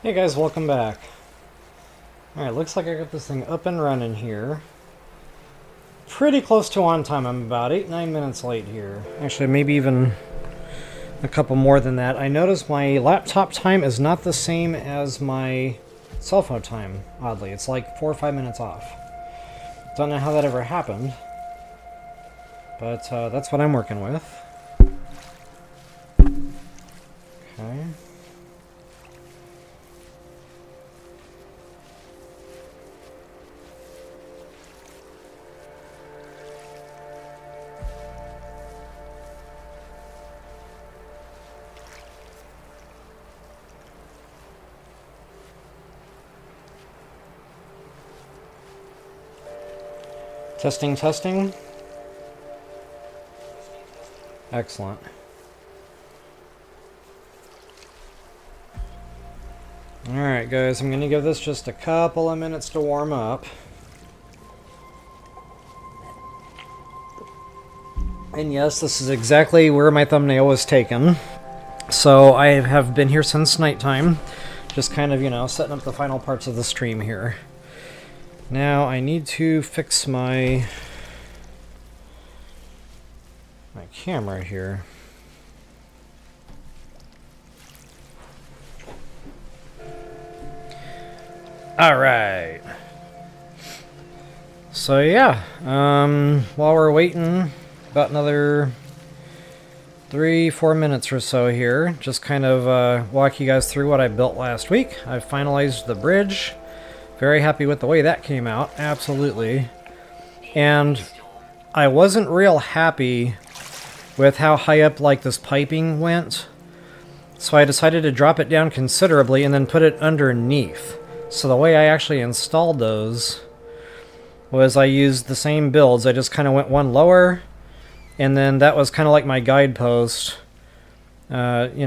Hey guys, welcome back. Alright, looks like I got this thing up and running here. Pretty close to on time. I'm about 8-9 minutes late here. Actually, maybe even a couple more than that. I noticed my laptop time is not the same as my cell phone time, oddly. It's like 4 or 5 minutes off. Don't know how that ever happened. But that's what I'm working with. Okay. Testing, testing. Excellent. Alright guys, I'm going to give this just a couple of minutes to warm up. And yes, this is exactly where my thumbnail was taken. So I have been here since nighttime, just kind of, you know, setting up the final parts of the stream here. Now I need to fix my camera here. All right. So yeah, while we're waiting, about another 3-4 minutes or so here, just kind of walk you guys through what I built last week. I finalized the bridge. Very happy with the way that came out, absolutely. And I wasn't real happy with how high up like this piping went. So I decided to drop it down considerably and then put it underneath. So the way I actually installed those was I used the same builds. I just kind of went one lower, and then that was kind of like my guidepost, you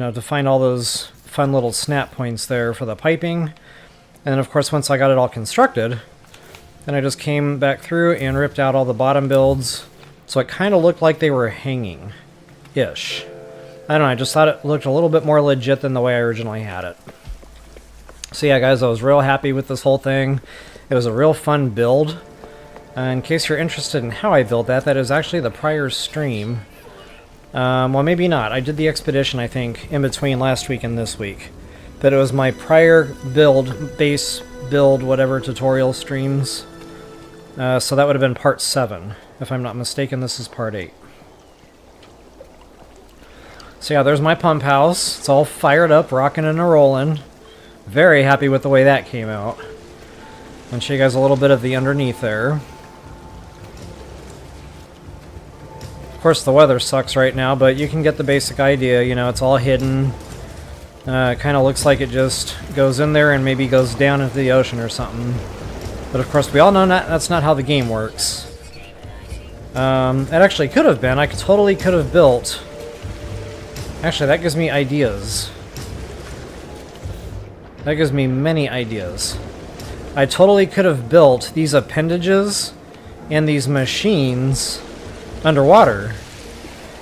know, to find all those fun little snap points there for the piping. And then, of course, once I got it all constructed, then I just came back through and ripped out all the bottom builds. So it kind of looked like they were hanging-ish. I don't know, I just thought it looked a little bit more legit than the way I originally had it. So yeah, guys, I was real happy with this whole thing. It was a real fun build. In case you're interested in how I built that, that is actually the prior stream. Well, maybe not. I did the expedition, I think, in between last week and this week. But it was my prior build, base build, whatever, tutorial streams. So that would have been part 7. If I'm not mistaken, this is part 8. So yeah, there's my pump house. It's all fired up, rocking and a-rolling. Very happy with the way that came out. I'll show you guys a little bit of the underneath there. Of course, the weather sucks right now, but you can get the basic idea. You know, it's all hidden. It kind of looks like it just goes in there and maybe goes down into the ocean or something. But of course, we all know that's not how the game works. It actually could have been. I totally could have built... Actually, that gives me ideas. That gives me many ideas. I totally could have built these appendages and these machines underwater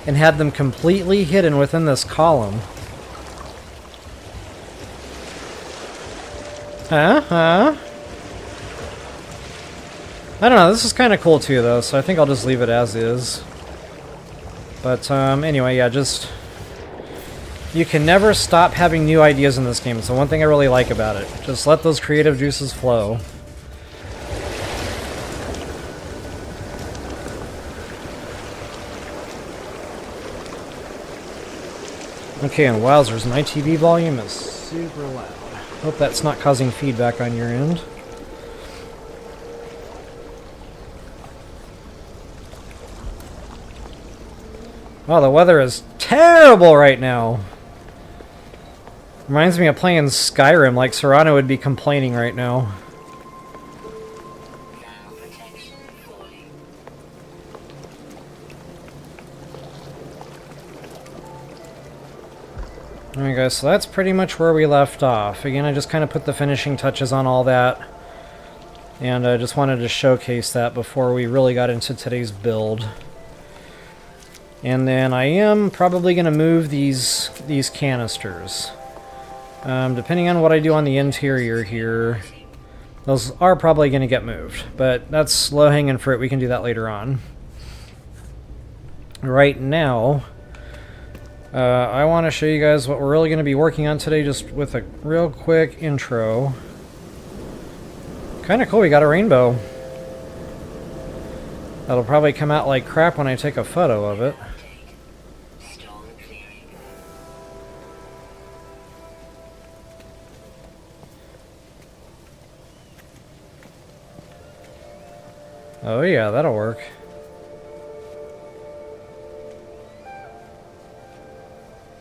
and had them completely hidden within this column. I don't know, this is kind of cool too though, so I think I'll just leave it as is. But anyway, yeah, just... You can never stop having new ideas in this game. It's the one thing I really like about it. Just let those creative juices flow. Okay, and wowzers, my TV volume is super loud. Hope that's not causing feedback on your end. Wow, the weather is terrible right now. Reminds me of playing Skyrim, like Serrano would be complaining right now. Alright guys, so that's pretty much where we left off. Again, I just kind of put the finishing touches on all that. And I just wanted to showcase that before we really got into today's build. And then I am probably going to move these canisters. Depending on what I do on the interior here, those are probably going to get moved. But that's low-hanging fruit. We can do that later on. Right now, I want to show you guys what we're really going to be working on today, just with a real quick intro. Kind of cool, we got a rainbow. That'll probably come out like crap when I take a photo of it. Oh yeah, that'll work.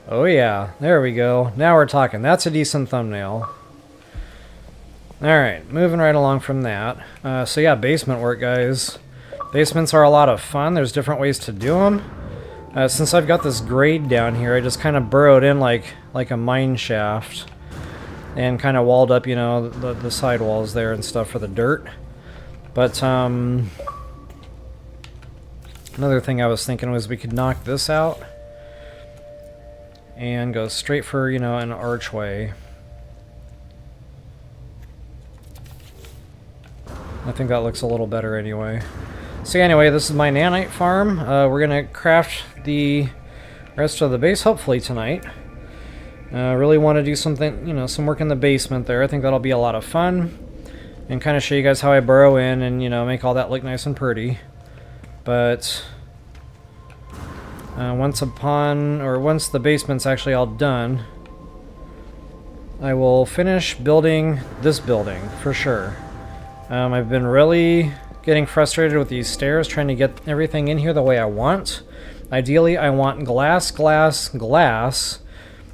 Oh yeah, there we go. Now we're talking. That's a decent thumbnail. Alright, moving right along from that. So yeah, basement work, guys. Basements are a lot of fun. There's different ways to do them. Since I've got this grade down here, I just kind of burrowed in like a mine shaft. And kind of walled up, you know, the side walls there and stuff for the dirt. But, another thing I was thinking was we could knock this out. And go straight for, you know, an archway. I think that looks a little better anyway. So anyway, this is my nanite farm. We're going to craft the rest of the base, hopefully tonight. Really want to do something, you know, some work in the basement there. I think that'll be a lot of fun. And kind of show you guys how I burrow in and, you know, make all that look nice and pretty. But once the basement's actually all done, I will finish building this building for sure. I've been really getting frustrated with these stairs, trying to get everything in here the way I want. Ideally, I want glass, glass, glass,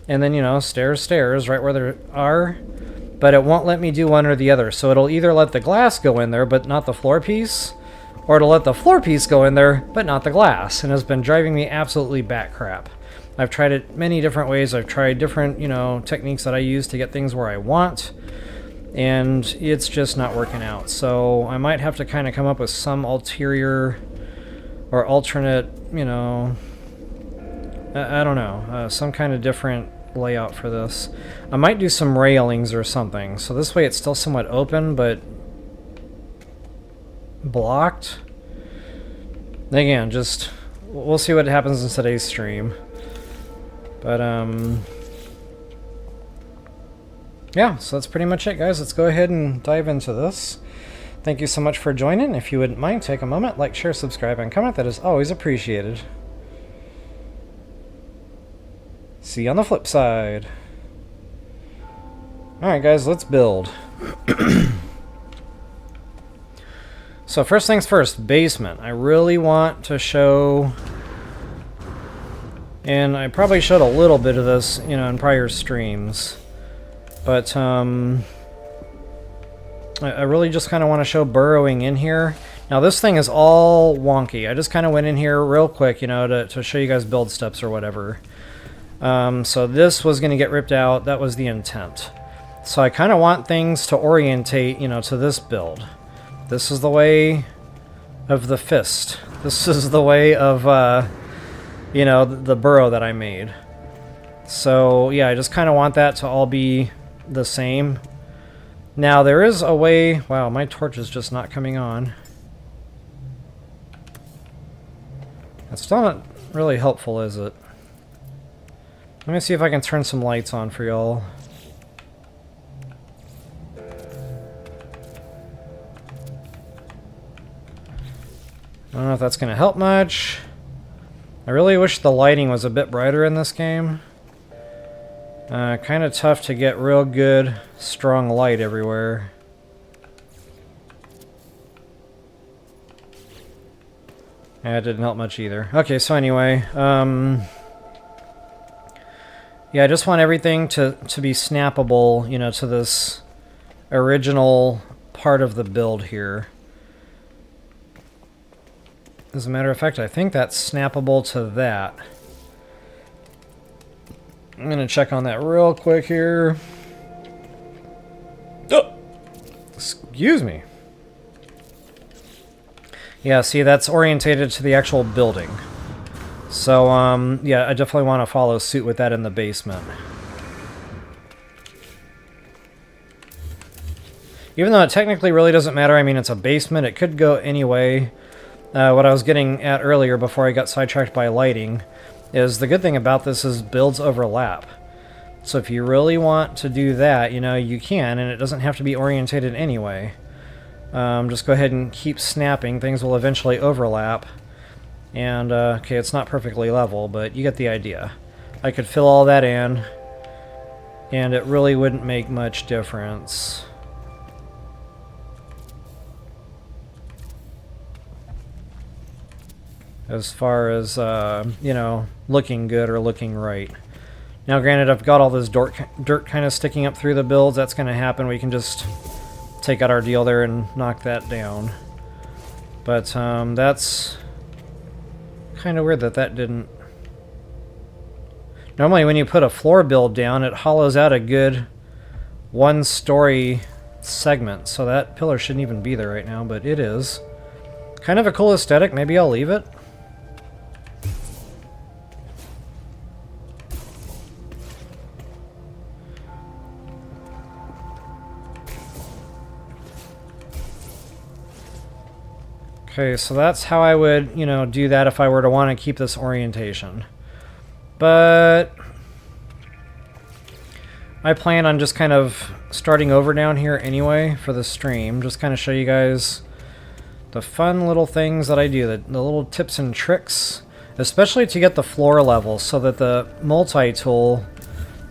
and then, you know, stairs, stairs, right where there are. But it won't let me do one or the other. So it'll either let the glass go in there, but not the floor piece, or it'll let the floor piece go in there, but not the glass. And it's been driving me absolutely bat crap. I've tried it many different ways. I've tried different, you know, techniques that I use to get things where I want. And it's just not working out. So I might have to kind of come up with some ulterior or alternate, you know, I don't know, some kind of different layout for this. I might do some railings or something. So this way it's still somewhat open, but blocked. Again, just we'll see what happens in today's stream. But yeah, so that's pretty much it, guys. Let's go ahead and dive into this. Thank you so much for joining. If you wouldn't mind, take a moment, like, share, subscribe, and comment. That is always appreciated. See you on the flip side. Alright, guys, let's build. So first things first, basement. I really want to show... And I probably showed a little bit of this, you know, in prior streams. But, I really just kind of want to show burrowing in here. Now, this thing is all wonky. I just kind of went in here real quick, you know, to show you guys build steps or whatever. So this was going to get ripped out. That was the intent. So I kind of want things to orientate, you know, to this build. This is the way of the fist. This is the way of, you know, the burrow that I made. So, yeah, I just kind of want that to all be the same. Now, there is a way... Wow, my torch is just not coming on. That's still not really helpful, is it? Let me see if I can turn some lights on for y'all. I don't know if that's going to help much. I really wish the lighting was a bit brighter in this game. Kind of tough to get real good, strong light everywhere. Yeah, it didn't help much either. Okay, so anyway, yeah, I just want everything to be snappable, you know, to this original part of the build here. As a matter of fact, I think that's snappable to that. I'm going to check on that real quick here. Oh! Excuse me. Yeah, see, that's orientated to the actual building. So, yeah, I definitely want to follow suit with that in the basement. Even though it technically really doesn't matter, I mean, it's a basement, it could go anyway. What I was getting at earlier before I got sidetracked by lighting is the good thing about this is builds overlap. So if you really want to do that, you know, you can, and it doesn't have to be orientated anyway. Just go ahead and keep snapping. Things will eventually overlap. And, okay, it's not perfectly level, but you get the idea. I could fill all that in, and it really wouldn't make much difference. As far as, you know, looking good or looking right. Now, granted, I've got all this dirt kind of sticking up through the builds. That's going to happen. We can just take out our deal there and knock that down. But that's kind of weird that that didn't... Normally when you put a floor build down, it hollows out a good one-story segment. So that pillar shouldn't even be there right now, but it is. Kind of a cool aesthetic. Maybe I'll leave it. Okay, so that's how I would, you know, do that if I were to want to keep this orientation. But I plan on just kind of starting over down here anyway for the stream. Just kind of show you guys the fun little things that I do, the little tips and tricks, especially to get the floor level so that the multi-tool,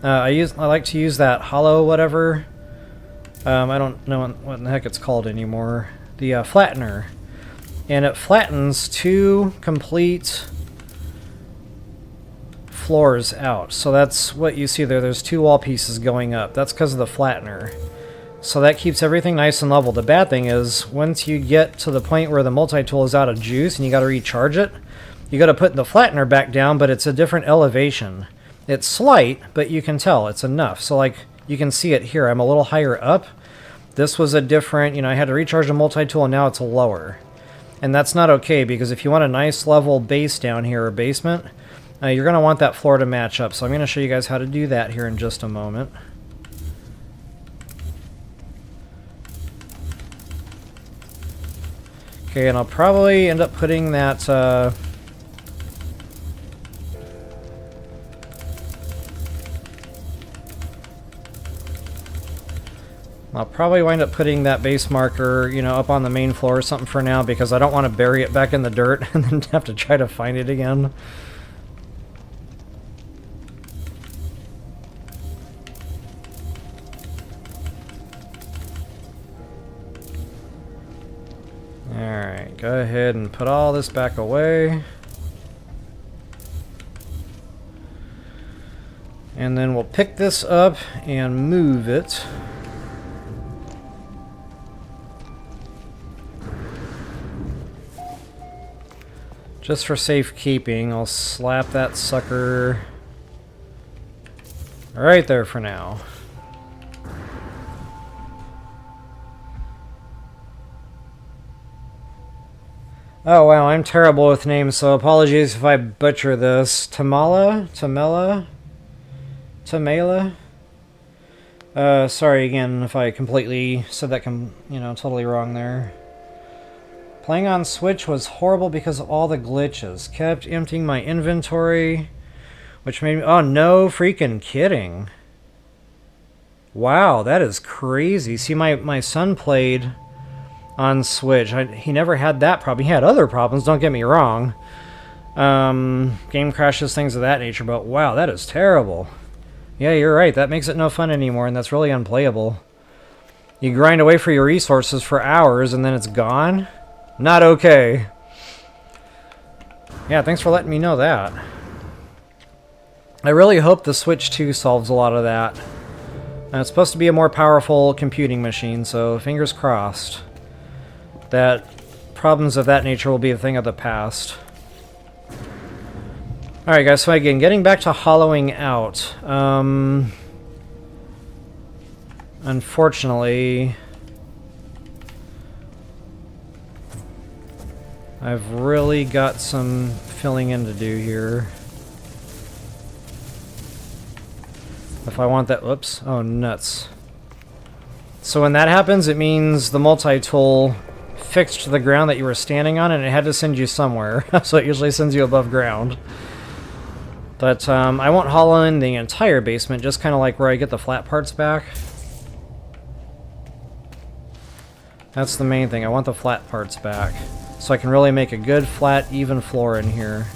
I like to use that hollow whatever. I don't know what in the heck it's called anymore. The flattener. And it flattens 2 complete floors out. So that's what you see there. There's 2 wall pieces going up. That's because of the flattener. So that keeps everything nice and level. The bad thing is, once you get to the point where the multi-tool is out of juice and you got to recharge it, you got to put the flattener back down, but it's a different elevation. It's slight, but you can tell it's enough. So like, you can see it here. I'm a little higher up. This was a different, you know, I had to recharge the multi-tool and now it's lower. And that's not okay, because if you want a nice level base down here, or basement, you're going to want that floor to match up. So I'm going to show you guys how to do that here in just a moment. Okay, and I'll probably end up putting that... I'll probably wind up putting that base marker, you know, up on the main floor or something for now, because I don't want to bury it back in the dirt and then have to try to find it again. Alright, go ahead and put all this back away. And then we'll pick this up and move it. Just for safekeeping, I'll slap that sucker right there for now. Oh wow, I'm terrible with names, so apologies if I butcher this. Tamala? Sorry again if I completely said that totally wrong there. Playing on Switch was horrible because of all the glitches. Kept emptying my inventory, which made me... Oh, no freaking kidding. Wow, that is crazy. See, my son played on Switch. He never had that problem. He had other problems, don't get me wrong. Game crashes, things of that nature, but wow, that is terrible. Yeah, you're right. That makes it no fun anymore, and that's really unplayable. You grind away for your resources for hours, and then it's gone? Not okay. Yeah, thanks for letting me know that. I really hope the Switch 2 solves a lot of that. It's supposed to be a more powerful computing machine, so fingers crossed that problems of that nature will be a thing of the past. Alright guys, so again, getting back to hollowing out. Unfortunately, I've really got some filling in to do here. If I want that... Whoops. Oh, nuts. So when that happens, it means the multi-tool fixed to the ground that you were standing on, and it had to send you somewhere. So it usually sends you above ground. But I won't hollow in the entire basement, just kind of like where I get the flat parts back. That's the main thing. I want the flat parts back, so I can really make a good, flat, even floor in here.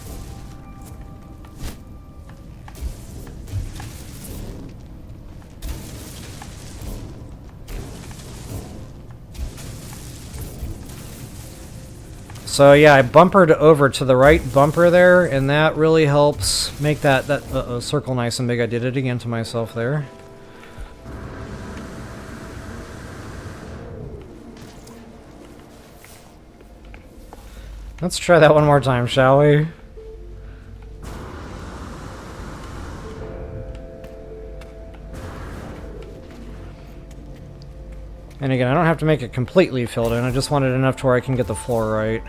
So yeah, I bumpered over to the right bumper there, and that really helps make that circle nice and big. I did it again to myself there. Let's try that one more time, shall we? And again, I don't have to make it completely filled in. I just want it enough to where I can get the floor right.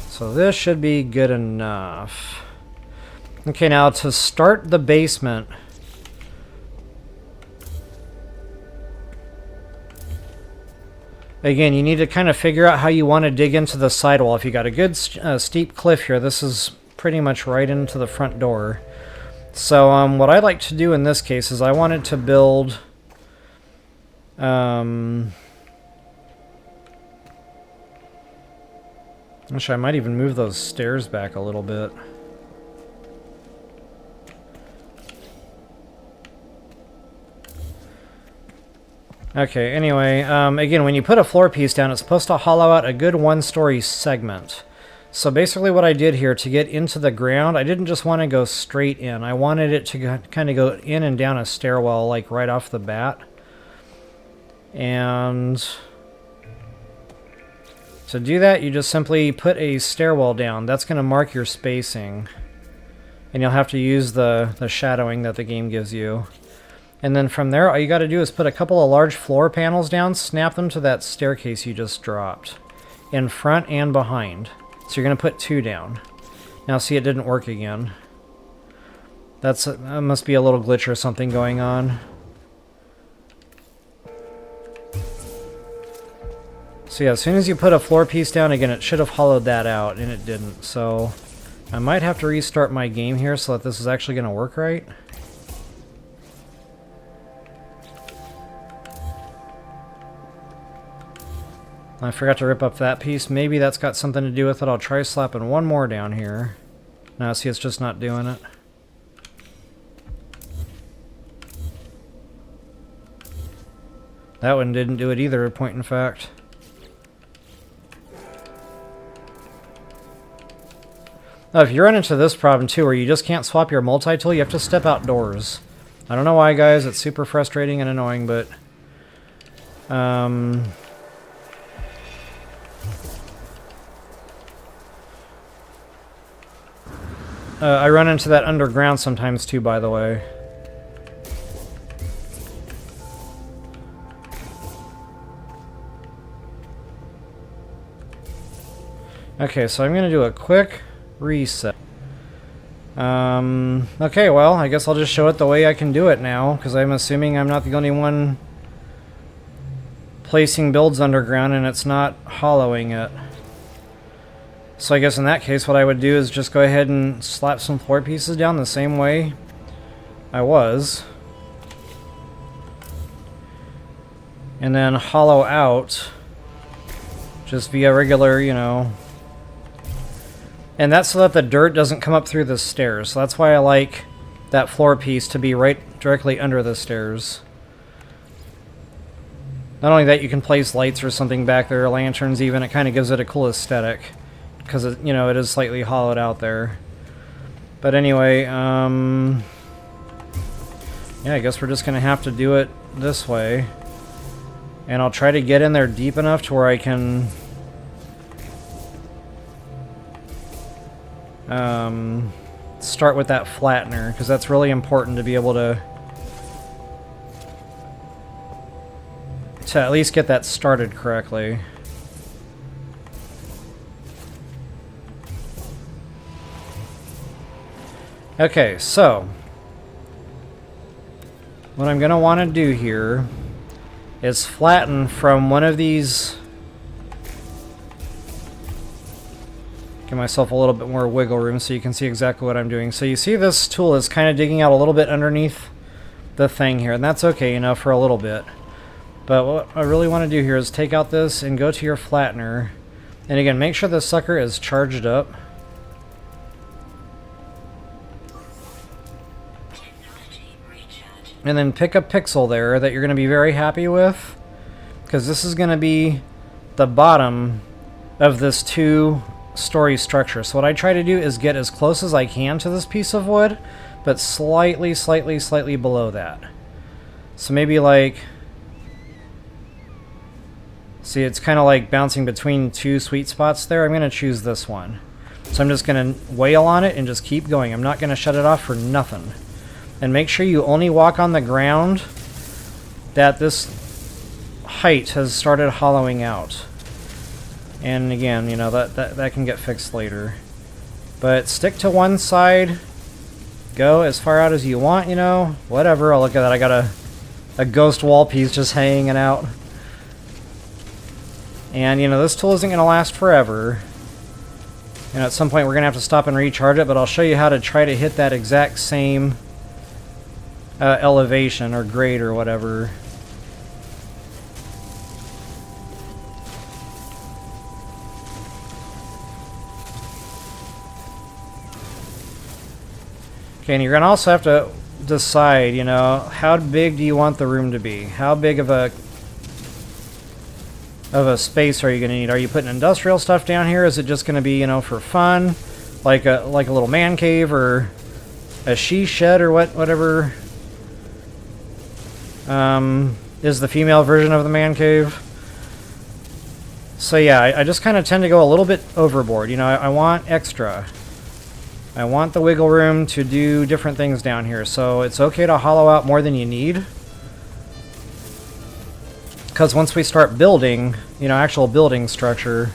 So this should be good enough. Okay, now to start the basement, again, you need to kind of figure out how you want to dig into the sidewall. If you got a good steep cliff here, this is pretty much right into the front door. So what I like to do in this case is I wanted to build... Actually, I might even move those stairs back a little bit. Okay, anyway, again, when you put a floor piece down, it's supposed to hollow out a good one-story segment. So basically what I did here to get into the ground, I didn't just want to go straight in. I wanted it to kind of go in and down a stairwell, like right off the bat. And to do that, you just simply put a stairwell down. That's going to mark your spacing. And you'll have to use the shadowing that the game gives you. And then from there, all you got to do is put a couple of large floor panels down, snap them to that staircase you just dropped, in front and behind. So you're going to put 2 down. Now see, it didn't work again. That must be a little glitch or something going on. So yeah, as soon as you put a floor piece down, again, it should have hollowed that out, and it didn't. So I might have to restart my game here so that this is actually going to work right. I forgot to rip up that piece. Maybe that's got something to do with it. I'll try slapping one more down here. Now see, it's just not doing it. That one didn't do it either, point in fact. Oh, if you run into this problem too, where you just can't swap your multi-tool, you have to step outdoors. I don't know why, guys. It's super frustrating and annoying, but... I run into that underground sometimes too, by the way. Okay, so I'm going to do a quick reset. Okay, well, I guess I'll just show it the way I can do it now, because I'm assuming I'm not the only one placing builds underground and it's not hollowing it. So I guess in that case what I would do is just go ahead and slap some floor pieces down the same way I was. And then hollow out just via regular, you know. And that's so that the dirt doesn't come up through the stairs. So that's why I like that floor piece to be right directly under the stairs. Not only that, you can place lights or something back there, lanterns even. It kind of gives it a cool aesthetic. Because, you know, it is slightly hollowed out there. But anyway, yeah, I guess we're just going to have to do it this way. And I'll try to get in there deep enough to where I can... start with that flattener, because that's really important to be able to at least get that started correctly. Okay, so what I'm going to want to do here is flatten from one of these. Give myself a little bit more wiggle room so you can see exactly what I'm doing. So you see this tool is kind of digging out a little bit underneath the thing here, and that's okay, you know, for a little bit. But what I really want to do here is take out this and go to your flattener. And again, make sure this sucker is charged up. And then pick a pixel there that you're going to be very happy with, because this is going to be the bottom of this two-story structure. So what I try to do is get as close as I can to this piece of wood, but slightly below that. So maybe like, see, it's kind of like bouncing between two sweet spots there. I'm going to choose this one. So I'm just going to wail on it and just keep going. I'm not going to shut it off for nothing. And make sure you only walk on the ground that this height has started hollowing out. And again, you know, that can get fixed later. But stick to one side. Go as far out as you want, you know. Whatever. Oh, look at that. I got a ghost wall piece just hanging out. And, you know, this tool isn't going to last forever. You know, at some point we're going to have to stop and recharge it, but I'll show you how to try to hit that exact same elevation or grade or whatever. Okay, and you're going to also have to decide, you know, how big do you want the room to be? How big of a space are you going to need? Are you putting industrial stuff down here? Is it just going to be, you know, for fun, like a little man cave or a she shed or whatever is the female version of the man cave? So yeah, I just kind of tend to go a little bit overboard. You know, I want extra. I want the wiggle room to do different things down here. So it's okay to hollow out more than you need. Because once we start building, you know, actual building structure,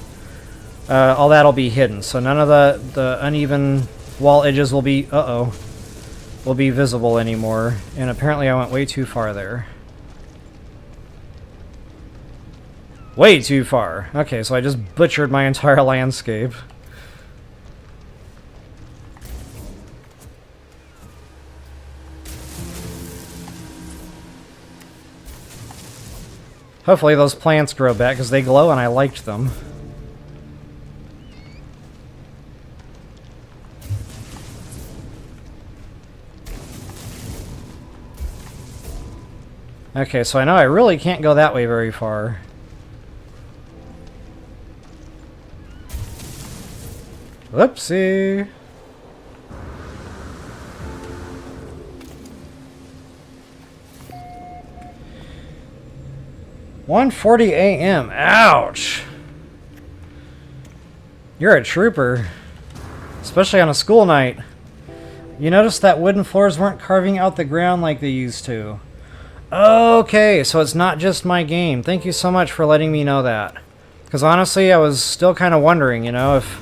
all that'll be hidden. So none of the uneven wall edges will be, will be visible anymore. And apparently I went way too far there. Way too far. Okay, so I just butchered my entire landscape. Hopefully those plants grow back, because they glow and I liked them. Okay, so I know I really can't go that way very far. Whoopsie! $1:40 a.m. Ouch! You're a trooper. Especially on a school night. You notice that wooden floors weren't carving out the ground like they used to. Okay, so it's not just my game. Thank you so much for letting me know that. Because honestly, I was still kind of wondering, you know, if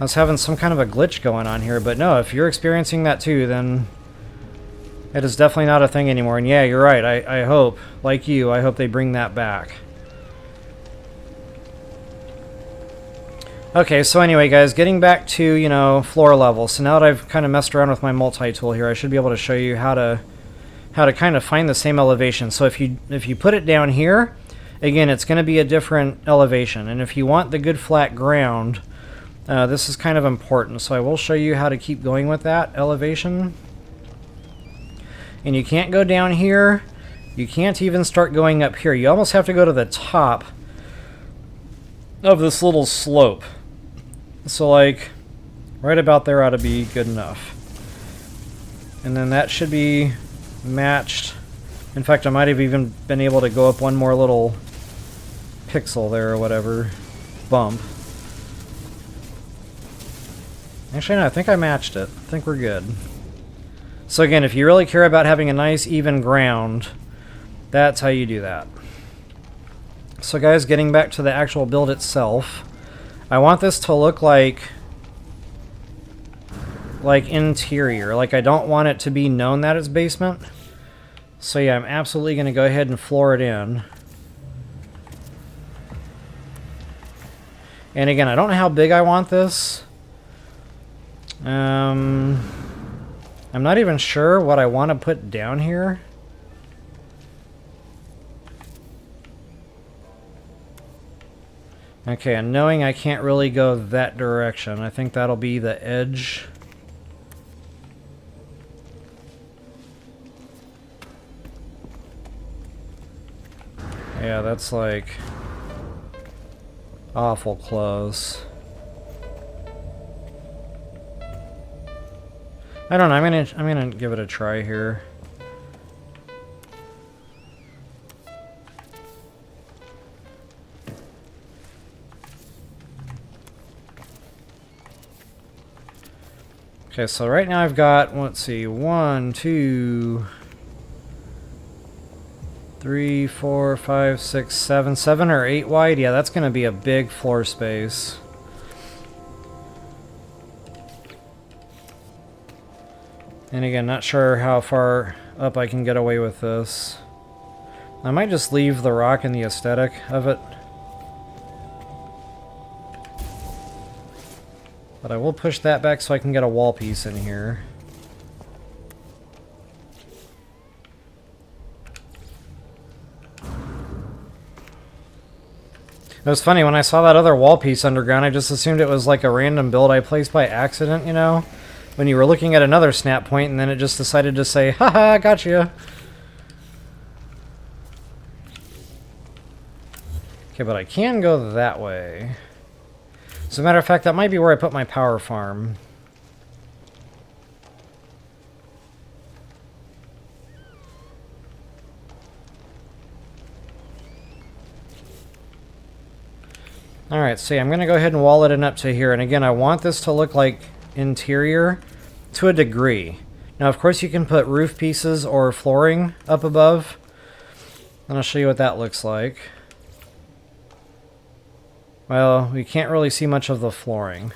I was having some kind of a glitch going on here. But no, if you're experiencing that too, then it is definitely not a thing anymore. And yeah, you're right. I hope, like you, I hope they bring that back. Okay, so anyway, guys, getting back to, you know, floor level. So now that I've kind of messed around with my multi-tool here, I should be able to show you how to kind of find the same elevation. So if you put it down here, again, it's going to be a different elevation. And if you want the good flat ground, this is kind of important. So I will show you how to keep going with that elevation. And you can't go down here. You can't even start going up here. You almost have to go to the top of this little slope. So like right about there ought to be good enough. And then that should be matched. In fact, I might have even been able to go up one more little pixel there or whatever. Bump. Actually, no, I think I matched it. I think we're good. So again, if you really care about having a nice even ground, that's how you do that. So guys, getting back to the actual build itself, I want this to look like interior. Like, I don't want it to be known that it's basement. So yeah, I'm absolutely going to go ahead and floor it in. And again, I don't know how big I want this. I'm not even sure what I want to put down here. Okay, and knowing I can't really go that direction, I think that'll be the edge. Yeah, that's like awful close. I don't know. I'm gonna give it a try here. Okay, so right now I've got, let's see, 1, 2, 3, 4, 5, 6, 7, 7 or 8 wide. Yeah, that's gonna be a big floor space. And again, not sure how far up I can get away with this. I might just leave the rock in the aesthetic of it. But I will push that back so I can get a wall piece in here. It was funny, when I saw that other wall piece underground, I just assumed it was like a random build I placed by accident, you know? When you were looking at another snap point and then it just decided to say, haha, gotcha. Okay, but I can go that way. As a matter of fact, that might be where I put my power farm. Alright, so yeah, I'm going to go ahead and wall it in up to here. And again, I want this to look like interior to a degree. Now, of course, you can put roof pieces or flooring up above. And I'll show you what that looks like. Well, we can't really see much of the flooring.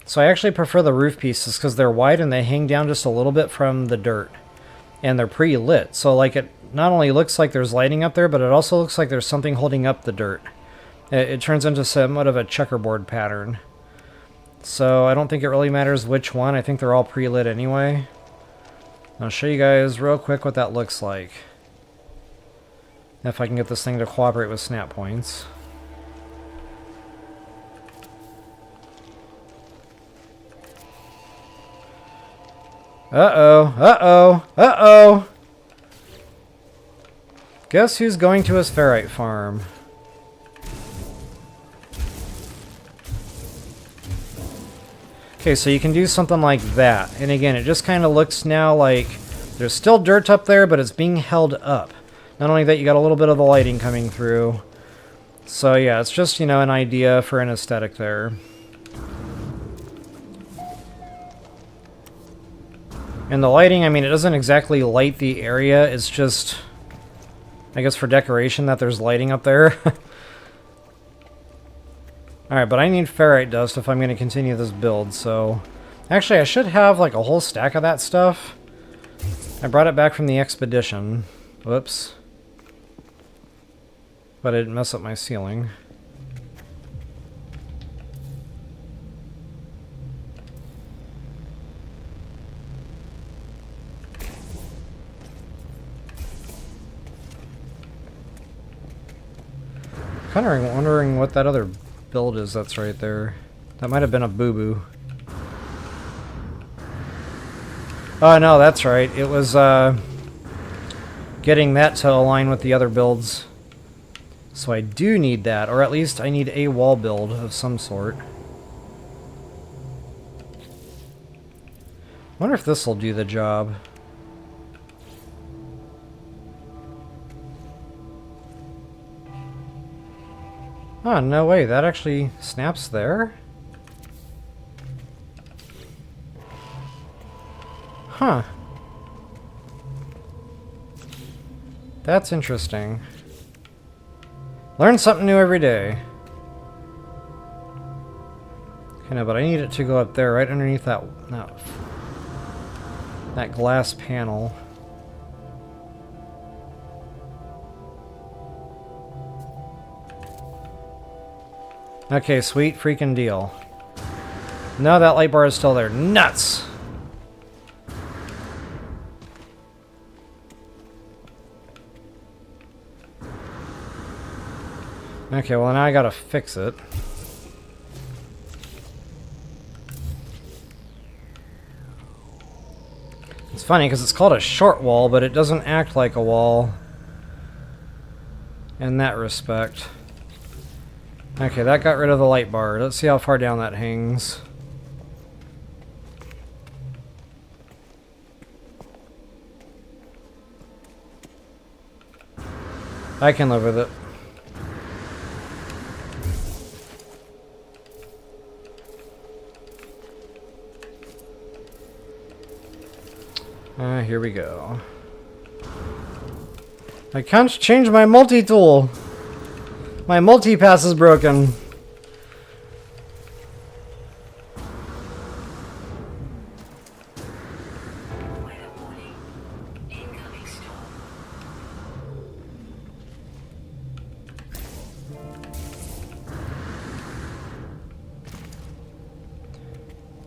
So I actually prefer the roof pieces because they're wide and they hang down just a little bit from the dirt. And they're pre-lit. So like it not only looks like there's lighting up there, but it also looks like there's something holding up the dirt. It turns into somewhat of a checkerboard pattern. So I don't think it really matters which one. I think they're all pre-lit anyway. I'll show you guys real quick what that looks like. If I can get this thing to cooperate with snap points. Uh-oh, uh-oh, uh-oh! Guess who's going to his ferrite farm? Okay, so you can do something like that. And again, it just kind of looks now like there's still dirt up there, but it's being held up. Not only that, you got a little bit of the lighting coming through. So yeah, it's just, you know, an idea for an aesthetic there. And the lighting, I mean, it doesn't exactly light the area. It's just, I guess, for decoration that there's lighting up there. Alright, but I need ferrite dust if I'm going to continue this build, so... Actually, I should have, like, a whole stack of that stuff. I brought it back from the expedition. Whoops. But I didn't mess up my ceiling. Kind of wondering what that other build is that's right there. That might have been a boo-boo. Oh no, that's right. It was getting that to align with the other builds. So I do need that, or at least I need a wall build of some sort. Wonder if this will do the job. Oh, no way, that actually snaps there? Huh. That's interesting. Learn something new every day. Okay, no, but I need it to go up there, right underneath that glass panel. Okay, sweet freaking deal. No, that light bar is still there. Nuts! Okay, well now I gotta fix it. It's funny because it's called a short wall, but it doesn't act like a wall in that respect. Okay, that got rid of the light bar. Let's see how far down that hangs. I can live with it. Here we go. I can't change my multi-tool. My multi-pass is broken.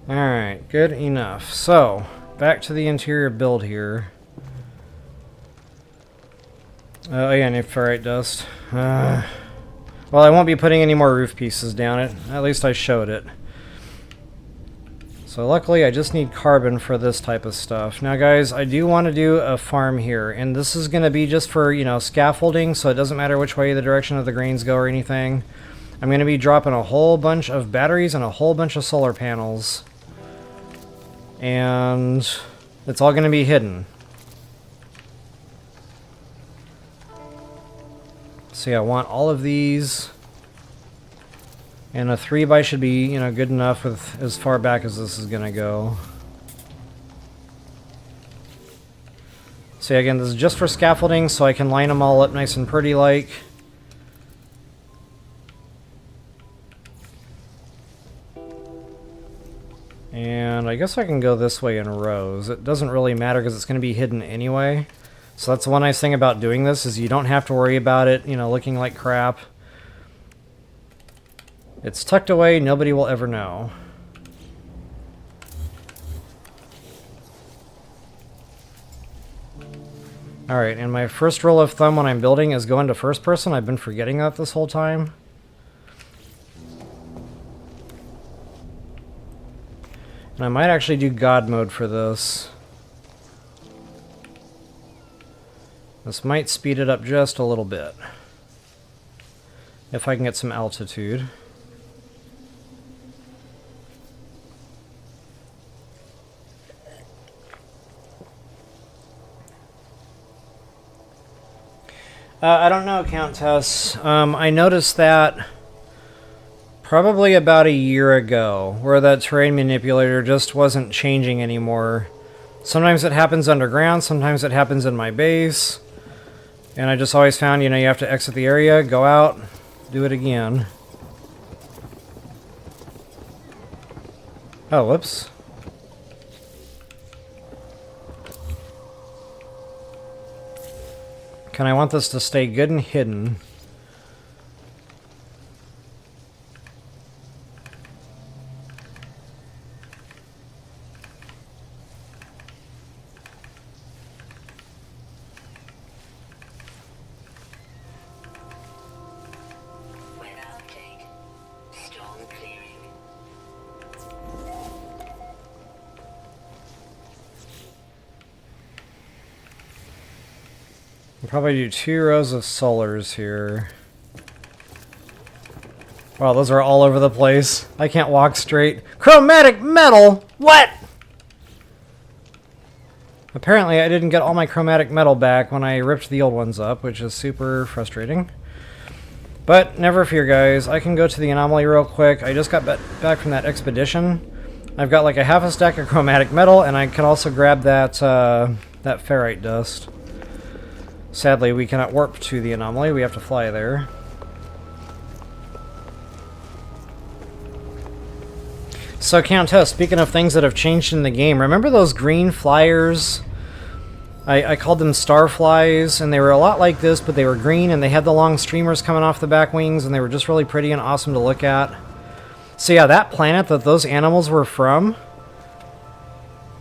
Alright, good enough. So, back to the interior build here. Oh yeah, need ferrite dust. Well, I won't be putting any more roof pieces down it. At least I showed it. So luckily I just need carbon for this type of stuff. Now guys, I do want to do a farm here. And this is going to be just for, you know, scaffolding. So it doesn't matter which way the direction of the grains go or anything. I'm going to be dropping a whole bunch of batteries and a whole bunch of solar panels. And it's all going to be hidden. So yeah, I want all of these. And a 3x should be, you know, good enough with as far back as this is going to go. So yeah, again, this is just for scaffolding, so I can line them all up nice and pretty like. And I guess I can go this way in rows. It doesn't really matter because it's going to be hidden anyway. So that's the one nice thing about doing this is you don't have to worry about it, you know, looking like crap. It's tucked away, nobody will ever know. Alright, and my first rule of thumb when I'm building is go into first person. I've been forgetting that this whole time. And I might actually do God mode for this. This might speed it up just a little bit. If I can get some altitude. I don't know, Countess. I noticed that probably about a year ago, where that terrain manipulator just wasn't changing anymore. Sometimes it happens underground, sometimes it happens in my base. And I just always found, you know, you have to exit the area, go out, do it again. Oh, whoops. And I want this to stay good and hidden. I'll probably do 2 rows of solars here. Wow, those are all over the place. I can't walk straight. Chromatic metal? What? Apparently I didn't get all my chromatic metal back when I ripped the old ones up, which is super frustrating. But never fear, guys. I can go to the anomaly real quick. I just got back from that expedition. I've got like a half a stack of chromatic metal, and I can also grab that, that ferrite dust. Sadly, we cannot warp to the anomaly. We have to fly there. So, Countess, speaking of things that have changed in the game, remember those green flyers I called them starflies, and they were a lot like this, but they were green, and they had the long streamers coming off the back wings, and they were just really pretty and awesome to look at. So yeah, that planet that those animals were from,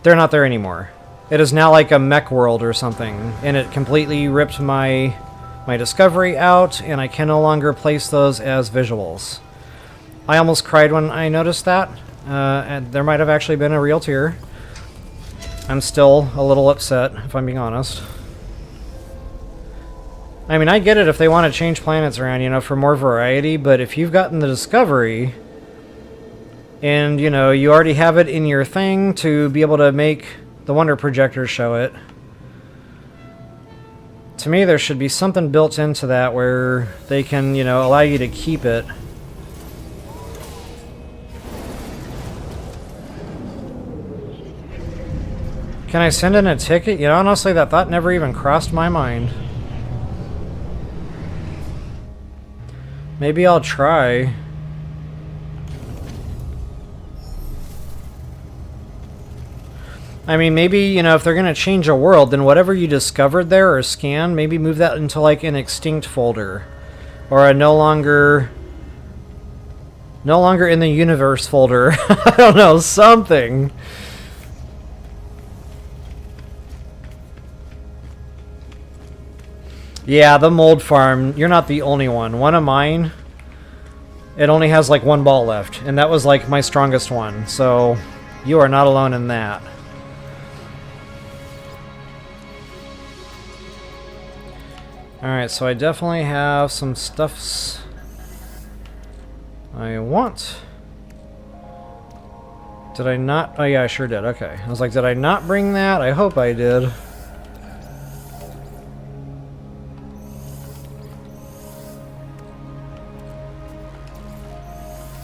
they're not there anymore. It is now like a mech world or something, and it completely ripped my discovery out, and I can no longer place those as visuals. I almost cried when I noticed that, and there might have actually been a real tear. I'm still a little upset, if I'm being honest. I mean, I get it if they want to change planets around, you know, for more variety, but if you've gotten the Discovery, and, you know, you already have it in your thing to be able to make the Wonder Projector show it, to me there should be something built into that where they can, you know, allow you to keep it. Can I send in a ticket? You know, honestly, that thought never even crossed my mind. Maybe I'll try. I mean, maybe, you know, if they're going to change a world, then whatever you discovered there or scanned, maybe move that into, like, an extinct folder. Or a no longer in the universe folder. I don't know, something. Yeah, the mold farm, you're not the only one. One of mine, it only has like one ball left, and that was like my strongest one, so you are not alone in that. Alright, so I definitely have some stuffs I want. Did I not? Oh yeah, I sure did. Okay. I was like, did I not bring that? I hope I did.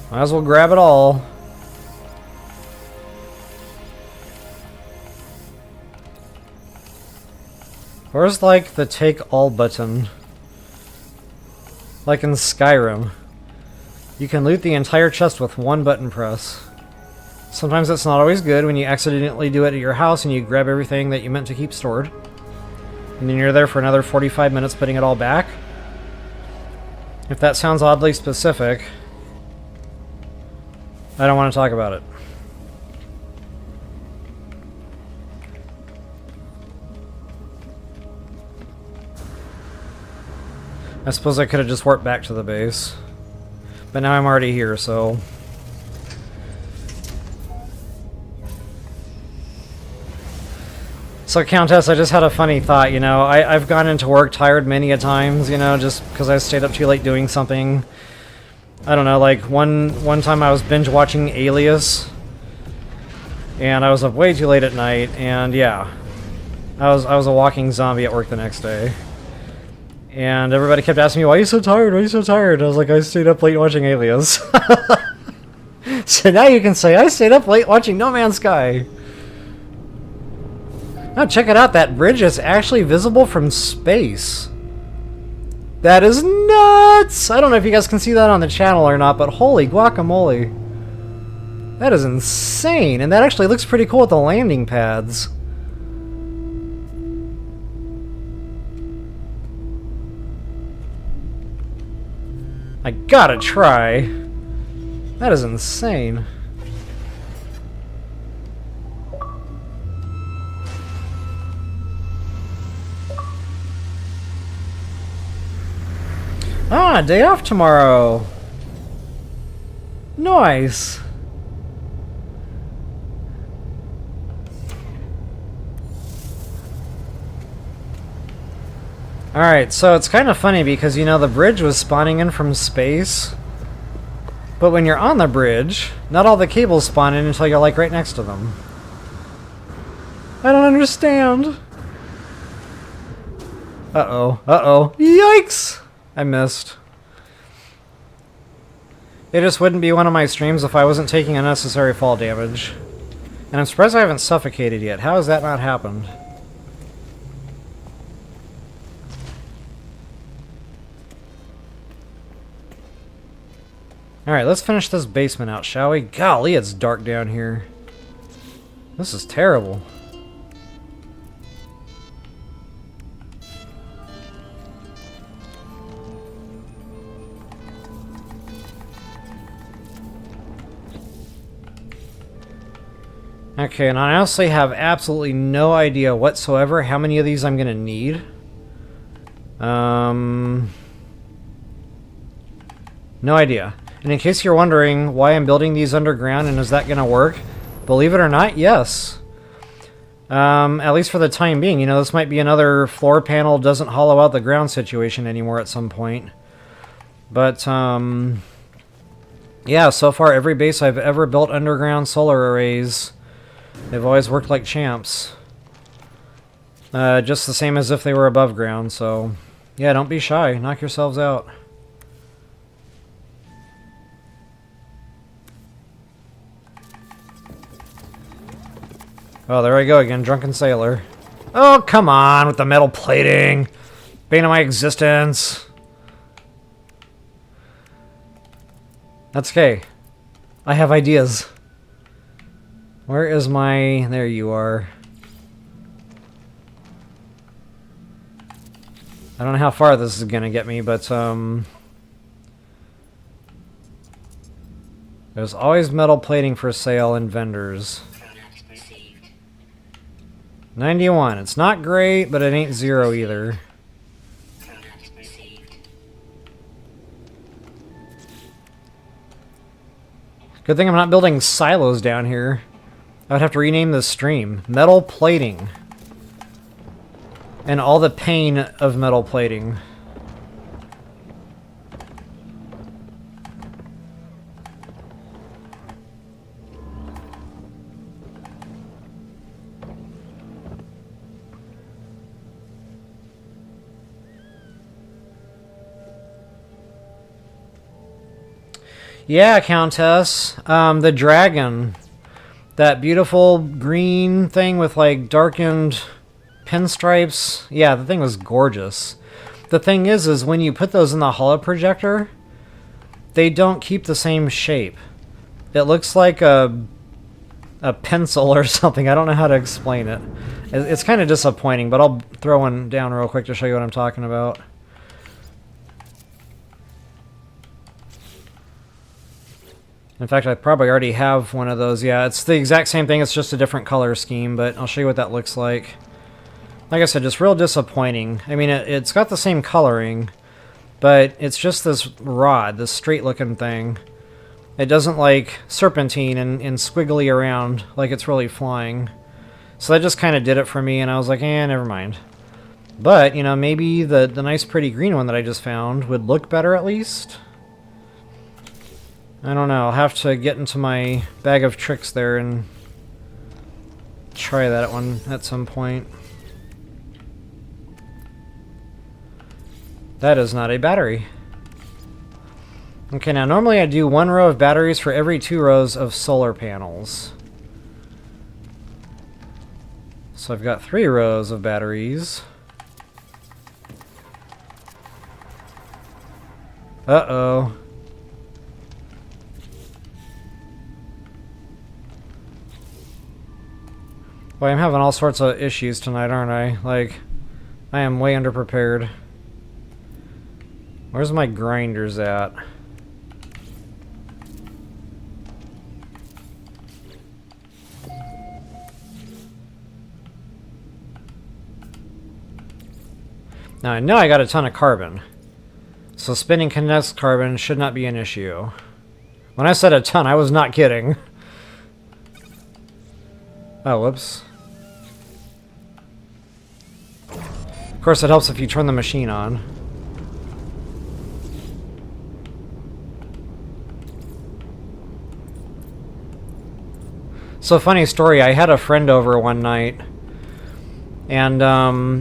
Might as well grab it all. Where's like the take all button? Like in Skyrim. You can loot the entire chest with one button press. Sometimes it's not always good when you accidentally do it at your house and you grab everything that you meant to keep stored. And then you're there for another 45 minutes putting it all back. If that sounds oddly specific, I don't want to talk about it. I suppose I could have just warped back to the base. But now I'm already here, so... So, Countess, I just had a funny thought, you know. I've gone into work tired many a times, you know, just because I stayed up too late doing something. I don't know, like, one time I was binge watching Alias, and I was up way too late at night, and yeah. I was a walking zombie at work the next day. And everybody kept asking me, why are you so tired? Why are you so tired? I was like, I stayed up late watching Alias. So now you can say, I stayed up late watching No Man's Sky. Now check it out, that bridge is actually visible from space. That is nuts! I don't know if you guys can see that on the channel or not, but holy guacamole. That is insane, and that actually looks pretty cool with the landing pads. I gotta try. That is insane. Ah, day off tomorrow. Nice. Alright, so it's kind of funny because, you know, the bridge was spawning in from space. But when you're on the bridge, not all the cables spawn in until you're, like, right next to them. I don't understand. Uh-oh. Uh-oh. Yikes! I missed. It just wouldn't be one of my streams if I wasn't taking unnecessary fall damage. And I'm surprised I haven't suffocated yet. How has that not happened? Alright, let's finish this basement out, shall we? Golly, it's dark down here. This is terrible. Okay, and I honestly have absolutely no idea whatsoever how many of these I'm going to need. No idea. And in case you're wondering why I'm building these underground and is that going to work, believe it or not, yes. At least for the time being. You know, this might be another floor panel doesn't hollow out the ground situation anymore at some point. But, yeah, so far every base I've ever built underground solar arrays, they've always worked like champs. Just the same as if they were above ground, so yeah, don't be shy. Knock yourselves out. Oh, there I go again, drunken sailor. Oh, come on with the metal plating. Bane of my existence. That's okay. I have ideas. Where is my... There you are. I don't know how far this is gonna get me, but, there's always metal plating for sale in vendors. 91. It's not great, but it ain't 0 either. Good thing I'm not building silos down here. I would have to rename this stream. Metal plating. And all the pain of metal plating. Yeah, Countess. The dragon. That beautiful green thing with like darkened pinstripes. Yeah, the thing was gorgeous. The thing is when you put those in the holo projector, they don't keep the same shape. It looks like a pencil or something. I don't know how to explain it. It's kind of disappointing, but I'll throw one down real quick to show you what I'm talking about. In fact, I probably already have one of those. Yeah, it's the exact same thing. It's just a different color scheme, but I'll show you what that looks like. Like I said, just real disappointing. I mean, it's got the same coloring, but it's just this rod, this straight-looking thing. It doesn't, like, serpentine and squiggly around like it's really flying. So that just kind of did it for me, and I was like, never mind. But, you know, maybe the nice pretty green one that I just found would look better at least. I don't know. I'll have to get into my bag of tricks there and try that one at some point. That is not a battery. Okay, now normally I do 1 row of batteries for every 2 rows of solar panels. So I've got 3 rows of batteries. Uh-oh. Boy, I'm having all sorts of issues tonight, aren't I? Like, I am way underprepared. Where's my grinders at? Now, I know I got a ton of carbon. So spinning condensed carbon should not be an issue. When I said a ton, I was not kidding. Oh, whoops. Of course, it helps if you turn the machine on. So, funny story, I had a friend over one night. And,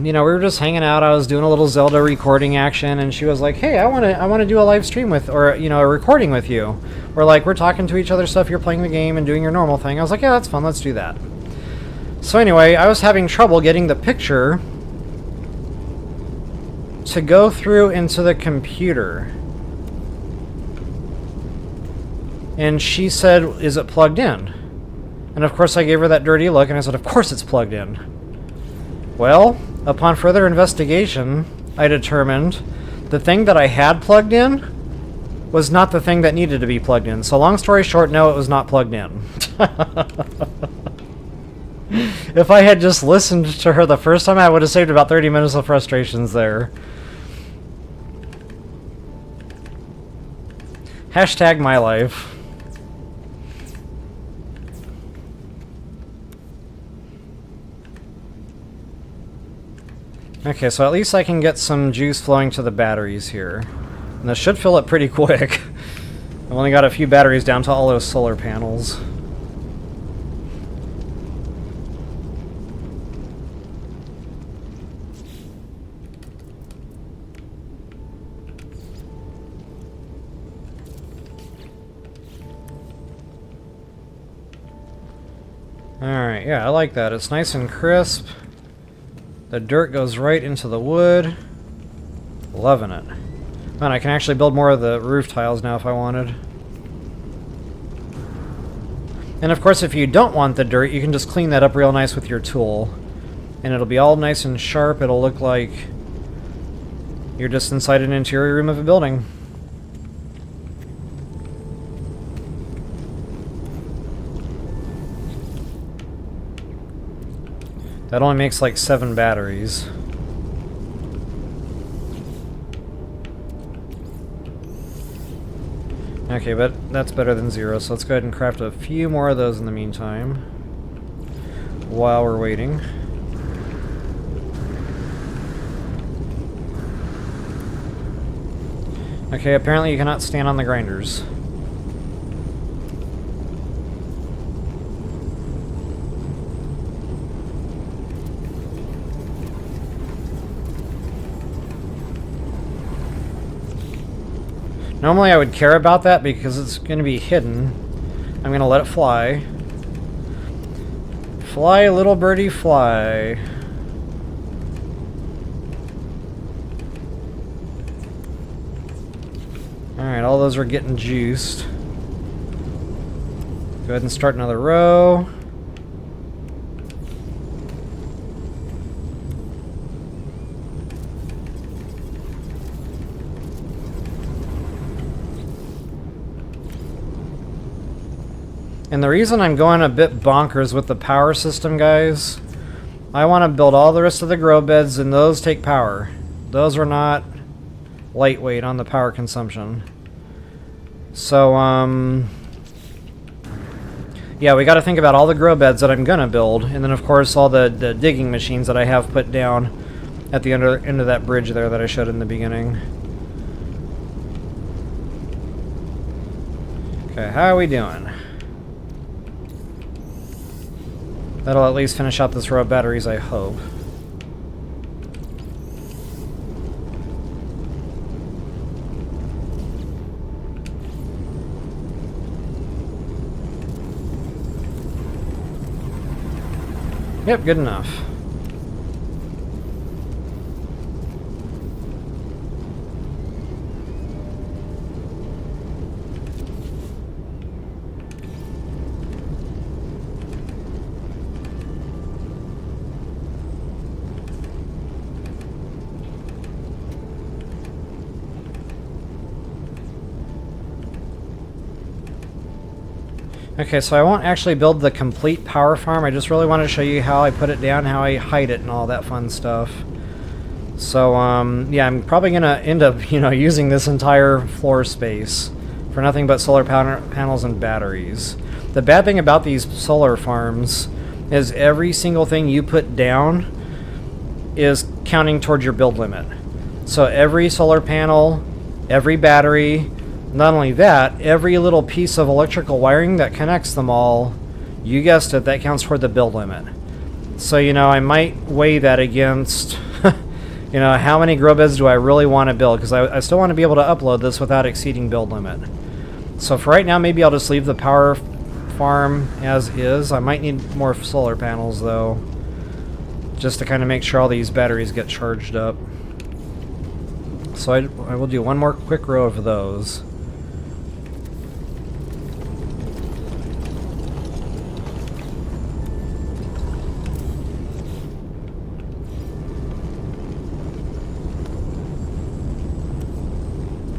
you know, we were just hanging out. I was doing a little Zelda recording action, and she was like, "Hey, I want to do a live stream with, or, you know, a recording with you. We're talking to each other stuff, you're playing the game and doing your normal thing." I was like, "Yeah, that's fun, let's do that." So anyway, I was having trouble getting the picture to go through into the computer. And she said, "Is it plugged in?" And of course I gave her that dirty look, and I said, "Of course it's plugged in." Well, upon further investigation, I determined the thing that I had plugged in was not the thing that needed to be plugged in. So long story short, no, it was not plugged in. If I had just listened to her the first time, I would have saved about 30 minutes of frustrations there. Hashtag my life. Okay, so at least I can get some juice flowing to the batteries here. And this should fill it pretty quick. I've only got a few batteries down to all those solar panels. Alright, yeah, I like that. It's nice and crisp. The dirt goes right into the wood. Loving it. Man, I can actually build more of the roof tiles now if I wanted. And of course, if you don't want the dirt, you can just clean that up real nice with your tool. And it'll be all nice and sharp. It'll look like you're just inside an interior room of a building. That only makes like 7 batteries. Okay, but that's better than 0, so let's go ahead and craft a few more of those in the meantime, while we're waiting. Okay, apparently you cannot stand on the grinders. Normally I would care about that because it's going to be hidden. I'm going to let it fly. Fly, little birdie, fly. Alright, all those are getting juiced. Go ahead and start another row. And the reason I'm going a bit bonkers with the power system, guys, I want to build all the rest of the grow beds, and those take power. Those are not lightweight on the power consumption. So, yeah, we got to think about all the grow beds that I'm going to build, and then, of course, all the digging machines that I have put down at the end of that bridge there that I showed in the beginning. Okay, how are we doing? That'll at least finish out this row of batteries, I hope. Yep, good enough. Okay, so I won't actually build the complete power farm. I just really want to show you how I put it down, how I hide it, and all that fun stuff. So, yeah, I'm probably going to end up, using this entire floor space for nothing but solar panels and batteries. The bad thing about these solar farms is every single thing you put down is counting towards your build limit. So every solar panel, every battery, not only that, every little piece of electrical wiring that connects them all, you guessed it, that counts toward the build limit. So, I might weigh that against, how many grow beds do I really want to build? Because I still want to be able to upload this without exceeding build limit. So for right now, maybe I'll just leave the power farm as is. I might need more solar panels, though, just to kind of make sure all these batteries get charged up. So I will do one more quick row of those.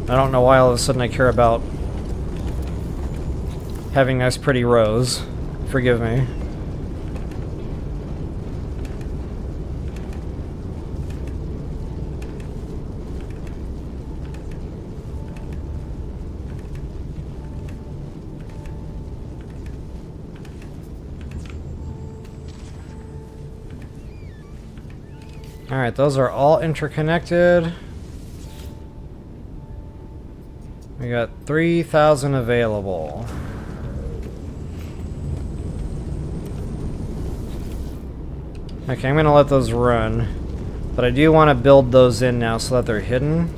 I don't know why all of a sudden I care about having nice pretty rows. Forgive me. Alright, those are all interconnected. We got 3,000 available. Okay, I'm going to let those run. But I do want to build those in now so that they're hidden.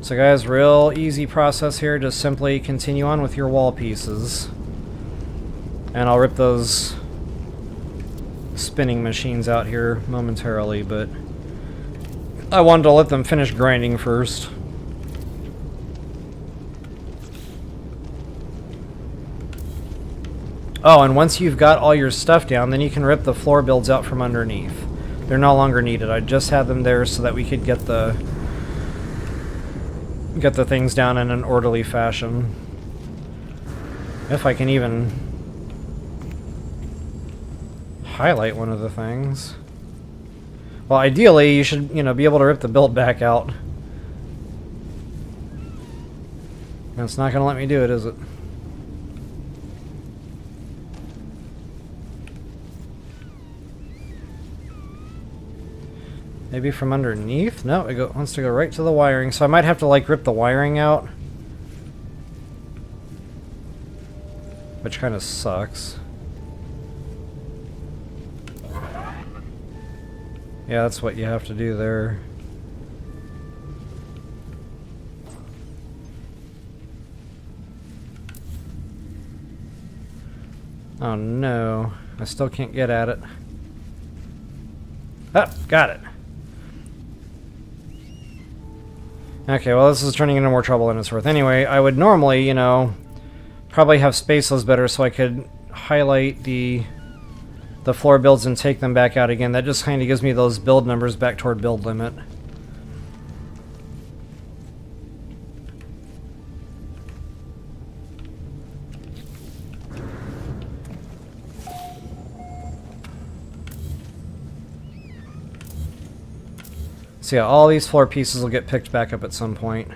So guys, real easy process here. Just simply continue on with your wall pieces. And I'll rip those spinning machines out here momentarily, but I wanted to let them finish grinding first. Oh, and once you've got all your stuff down, then you can rip the floor builds out from underneath. They're no longer needed. I just had them there so that we could get the things down in an orderly fashion. If I can even highlight one of the things. Well, ideally, you should, be able to rip the build back out. And it's not going to let me do it, is it? Maybe from underneath? No, it wants to go right to the wiring, so I might have to, rip the wiring out. Which kind of sucks. Yeah, that's what you have to do there. Oh no, I still can't get at it. Oh, got it. Okay, well this is turning into more trouble than it's worth. Anyway, I would normally, probably have spaced those better so I could highlight the floor builds and take them back out again. That just kind of gives me those build numbers back toward build limit. So yeah, all these floor pieces will get picked back up at some point.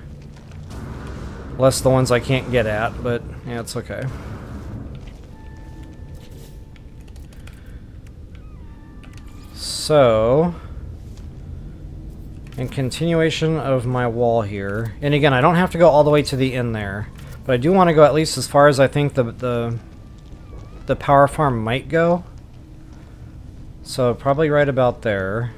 Less the ones I can't get at, but yeah, it's okay. So, in continuation of my wall here, and again, I don't have to go all the way to the end there, but I do want to go at least as far as I think the power farm might go. So probably right about there.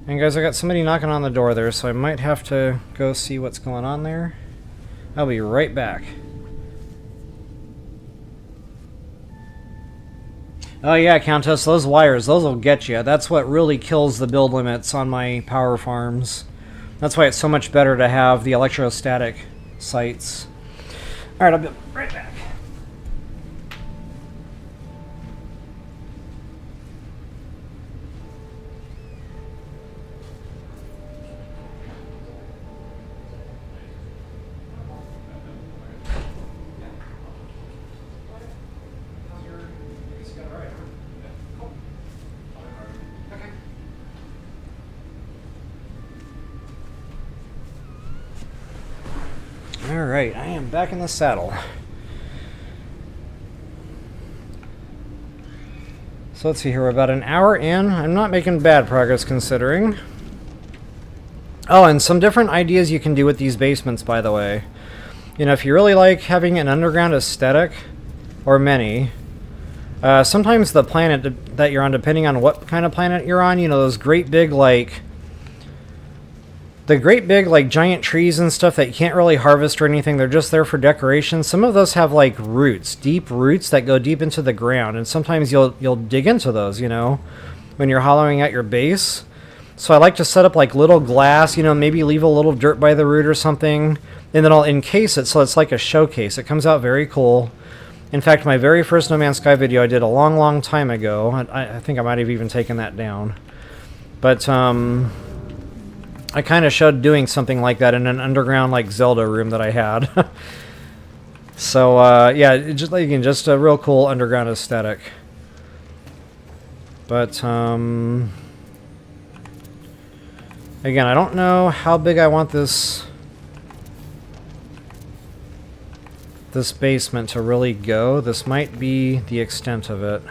And guys, I got somebody knocking on the door there, so I might have to go see what's going on there. I'll be right back. Oh yeah, Countess, those wires, those will get you. That's what really kills the build limits on my power farms. That's why it's so much better to have the electrostatic sites. Alright, I'll be right back. Alright, I am back in the saddle. So let's see here, we're about an hour in. I'm not making bad progress considering. Oh, and some different ideas you can do with these basements, by the way. If you really like having an underground aesthetic, or many, sometimes the planet that you're on, depending on what kind of planet you're on, those great big, giant trees and stuff that you can't really harvest or anything, they're just there for decoration. Some of those have roots, deep roots that go deep into the ground, and sometimes you'll dig into those, when you're hollowing out your base. So I like to set up little glass, maybe leave a little dirt by the root or something, and then I'll encase it so it's like a showcase. It comes out very cool. In fact, my very first No Man's Sky video I did a long time ago. I think I might have even taken that down. But I kind of showed doing something like that in an underground Zelda room that I had. So yeah, just a real cool underground aesthetic. But again, I don't know how big I want this basement to really go. This might be the extent of it.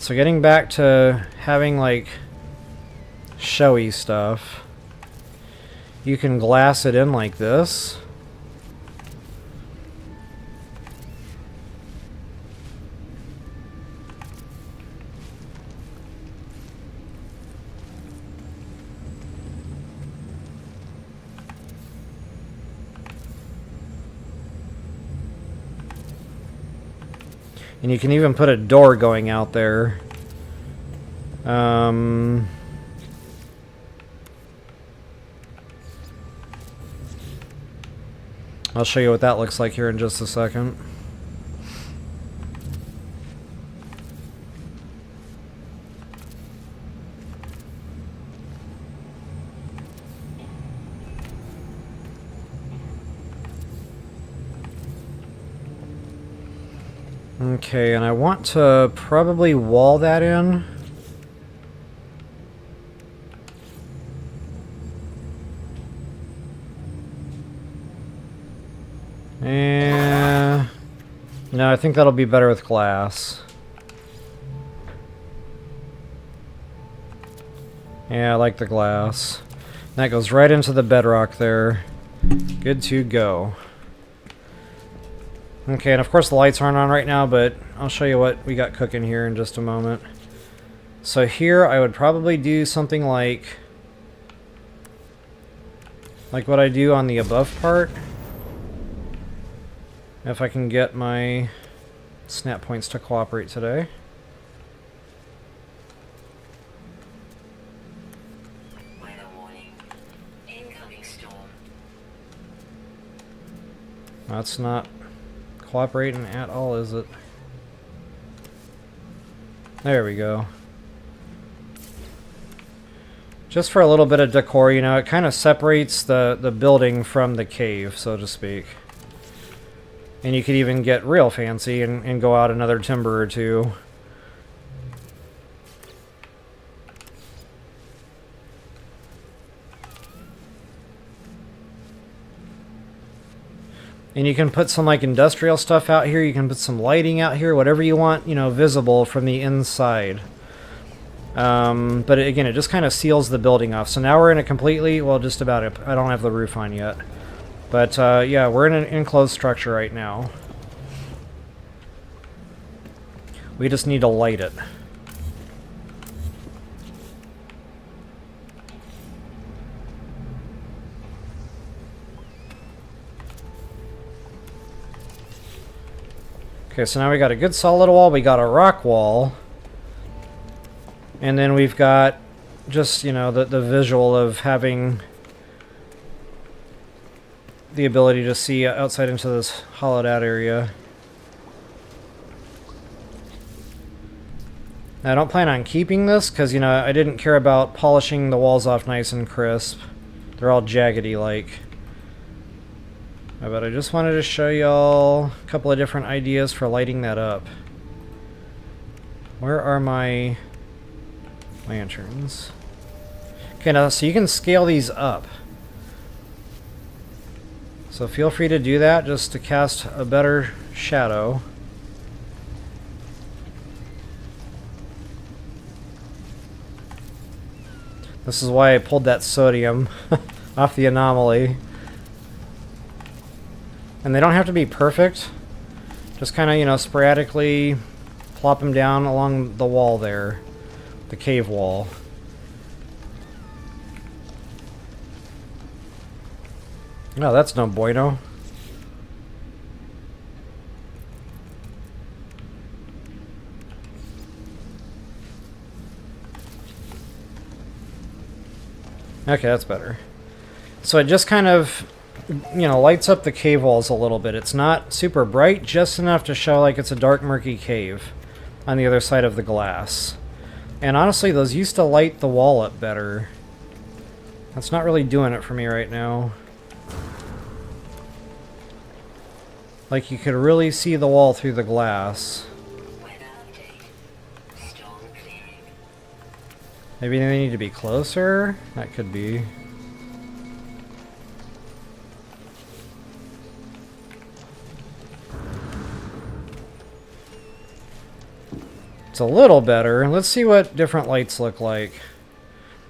So getting back to having like showy stuff, you can glass it in like this. And you can even put a door going out there. I'll show you what that looks like here in just a second. Okay, and I want to probably wall that in. And no, I think that'll be better with glass. Yeah, I like the glass. That goes right into the bedrock there. Good to go. Okay, and of course the lights aren't on right now, but I'll show you what we got cooking here in just a moment. So here I would probably do something like what I do on the above part. If I can get my snap points to cooperate today. Weather warning. Incoming storm. That's not cooperating at all, is it? There we go. Just for a little bit of decor, you know, it kind of separates the building from the cave, so to speak. And you could even get real fancy and go out another timber or two. And you can put some like industrial stuff out here. You can put some lighting out here, whatever you want, you know, visible from the inside. But again, it just kind of seals the building off. So now we're in a completely, well, just about it. I don't have the roof on yet. But yeah, we're in an enclosed structure right now. We just need to light it. Okay, so now we got a good solid wall, we got a rock wall, and then we've got just, you know, the visual of having the ability to see outside into this hollowed out area. Now, I don't plan on keeping this because, you know, I didn't care about polishing the walls off nice and crisp. They're all jaggedy like. But I just wanted to show y'all a couple of different ideas for lighting that up. Where are my lanterns? Okay, now so you can scale these up. So feel free to do that just to cast a better shadow. This is why I pulled that sodium off the anomaly. And they don't have to be perfect. Just kind of, you know, sporadically plop them down along the wall there. The cave wall. No, that's no bueno. Okay, that's better. So it just kind of, you know, lights up the cave walls a little bit. It's not super bright, just enough to show like it's a dark, murky cave on the other side of the glass. And honestly, those used to light the wall up better. That's not really doing it for me right now. Like you could really see the wall through the glass. Maybe they need to be closer? That could be. It's a little better. Let's see what different lights look like.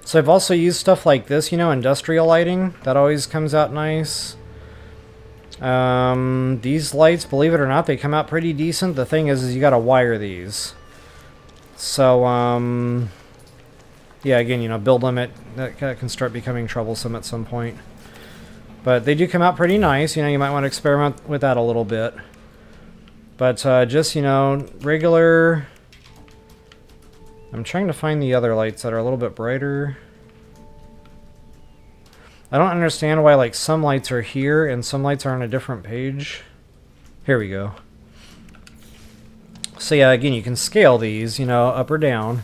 So I've also used stuff like this, you know, industrial lighting. That always comes out nice. These lights, believe it or not, they come out pretty decent. The thing is you gotta wire these. So, yeah, again, you know, build limit, that can start becoming troublesome at some point. But they do come out pretty nice. You know, you might want to experiment with that a little bit. But just, you know, regular... I'm trying to find the other lights that are a little bit brighter. I don't understand why, like, some lights are here and some lights are on a different page. Here we go. So yeah, again, you can scale these, you know, up or down.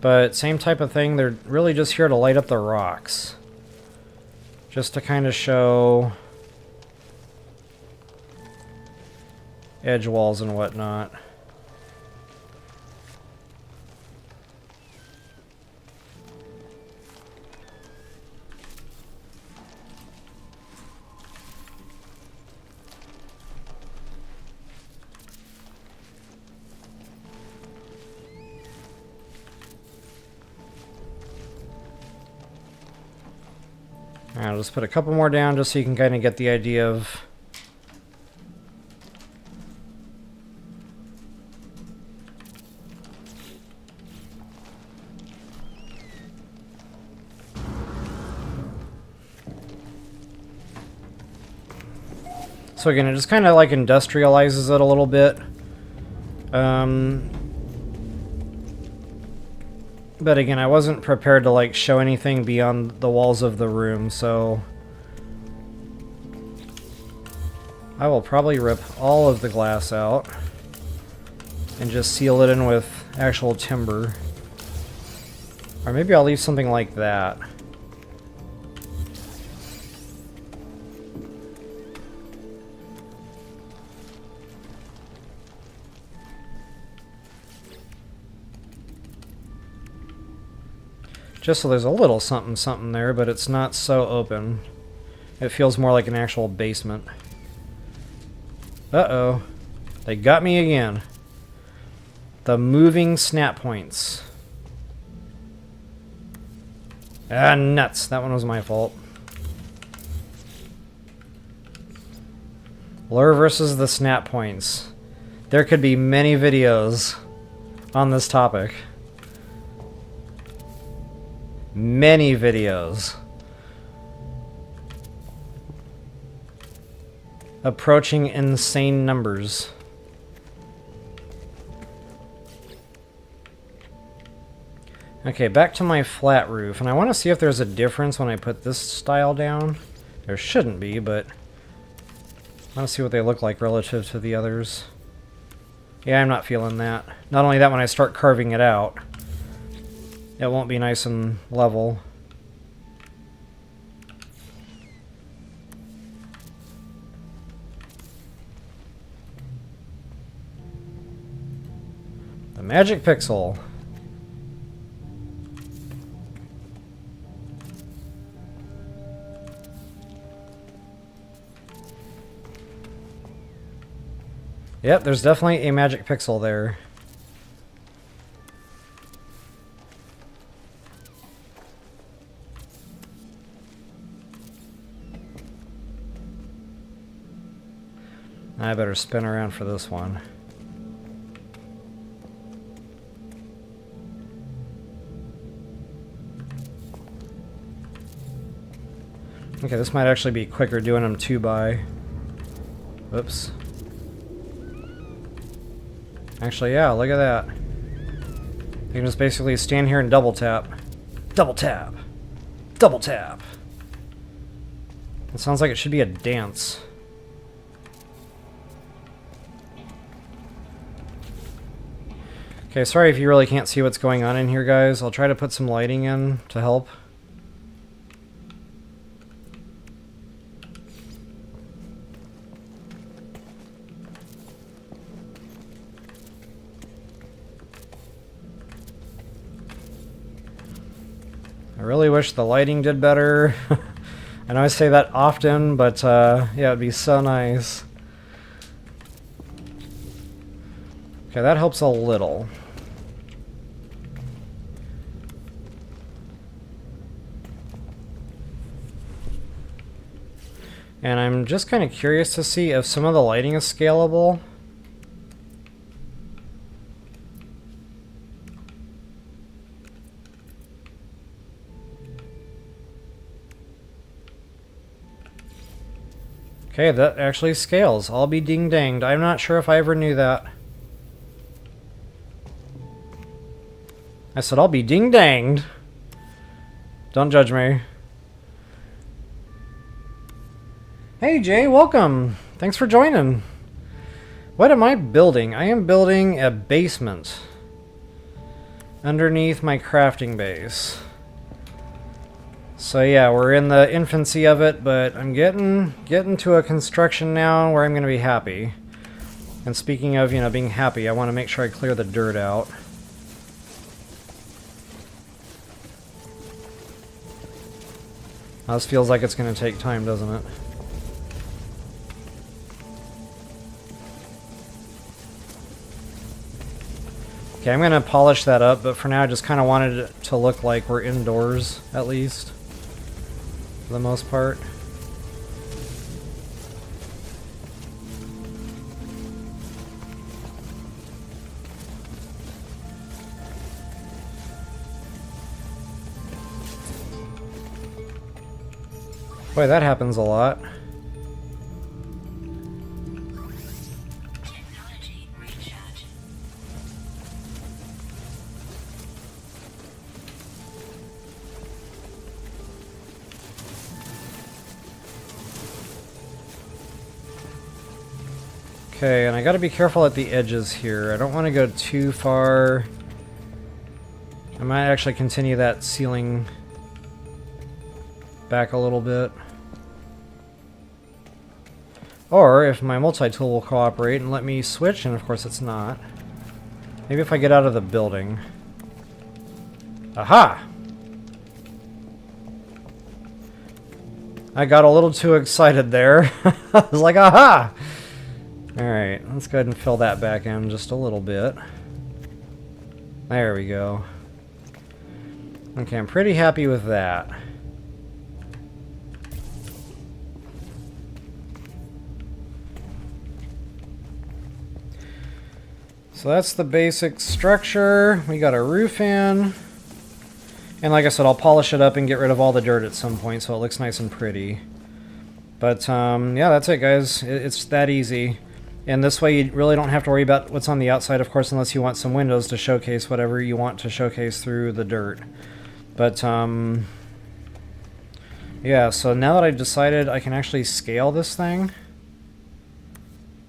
But same type of thing, they're really just here to light up the rocks. Just to kind of show edge walls and whatnot. I'll just put a couple more down just so you can kind of get the idea of... So again, it just kind of like industrializes it a little bit. But again, I wasn't prepared to like show anything beyond the walls of the room, so I will probably rip all of the glass out and just seal it in with actual timber. Or maybe I'll leave something like that. Just so there's a little something something there, but it's not so open. It feels more like an actual basement. Uh-oh. They got me again. The moving snap points. Ah, nuts. That one was my fault. Lure versus the snap points. There could be many videos on this topic. Many videos. Approaching insane numbers. Okay, back to my flat roof, and I want to see if there's a difference when I put this style down. There shouldn't be, but I want to see what they look like relative to the others. Yeah, I'm not feeling that. Not only that, when I start carving it out, it won't be nice and level. The magic pixel. Yep, there's definitely a magic pixel there. I better spin around for this one. Okay, this might actually be quicker doing them 2x. Whoops. Actually, yeah, look at that. You can just basically stand here and double tap. Double tap. Double tap. It sounds like it should be a dance. Okay, sorry if you really can't see what's going on in here, guys. I'll try to put some lighting in to help. I really wish the lighting did better. I know I say that often, but yeah, it'd be so nice. Okay, that helps a little. And I'm just kind of curious to see if some of the lighting is scalable. Okay, that actually scales. I'll be ding-danged. I'm not sure if I ever knew that. I said I'll be ding-danged. Don't judge me. Hey Jay, welcome. Thanks for joining. What am I building? I am building a basement underneath my crafting base. So yeah, we're in the infancy of it, but I'm getting to a construction now where I'm going to be happy. And speaking of, you know, being happy, I want to make sure I clear the dirt out. This feels like it's going to take time, doesn't it? Okay, I'm going to polish that up, but for now I just kind of wanted it to look like we're indoors, at least. For the most part. Boy, that happens a lot. Technology recharge. Okay, and I gotta be careful at the edges here. I don't want to go too far. I might actually continue that ceiling back a little bit. Or if my multi-tool will cooperate and let me switch, and of course it's not. Maybe if I get out of the building. Aha! I got a little too excited there. I was like, aha! Alright, let's go ahead and fill that back in just a little bit. There we go. Okay, I'm pretty happy with that. So that's the basic structure. We got a roof in. And like I said, I'll polish it up and get rid of all the dirt at some point so it looks nice and pretty. But yeah, that's it, guys. It's that easy. And this way you really don't have to worry about what's on the outside, of course, unless you want some windows to showcase whatever you want to showcase through the dirt. But yeah, so now that I've decided I can actually scale this thing.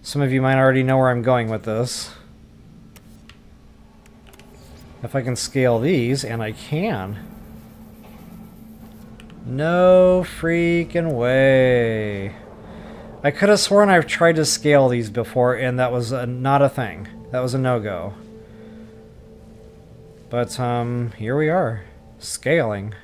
Some of you might already know where I'm going with this. If I can scale these, and I can. No freaking way. I could have sworn I've tried to scale these before, and that was not a thing. That was a no-go. But, here we are. Scaling.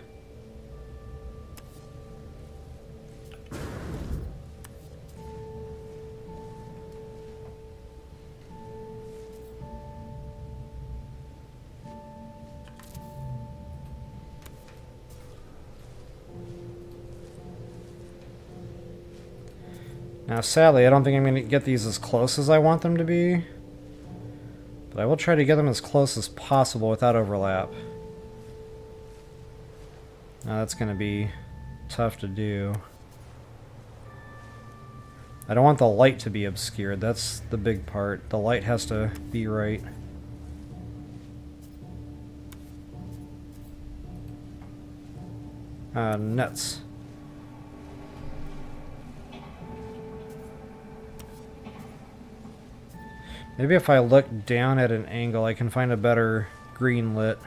Now, sadly, I don't think I'm going to get these as close as I want them to be. But I will try to get them as close as possible without overlap. Now, that's going to be tough to do. I don't want the light to be obscured. That's the big part. The light has to be right. Nuts. Maybe if I look down at an angle, I can find a better green lit.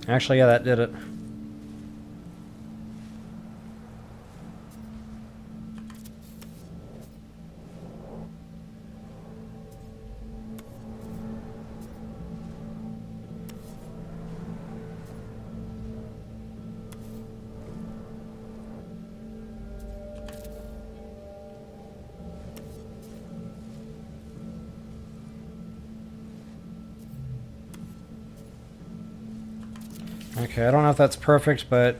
Actually, yeah, that did it. Okay, I don't know if that's perfect, but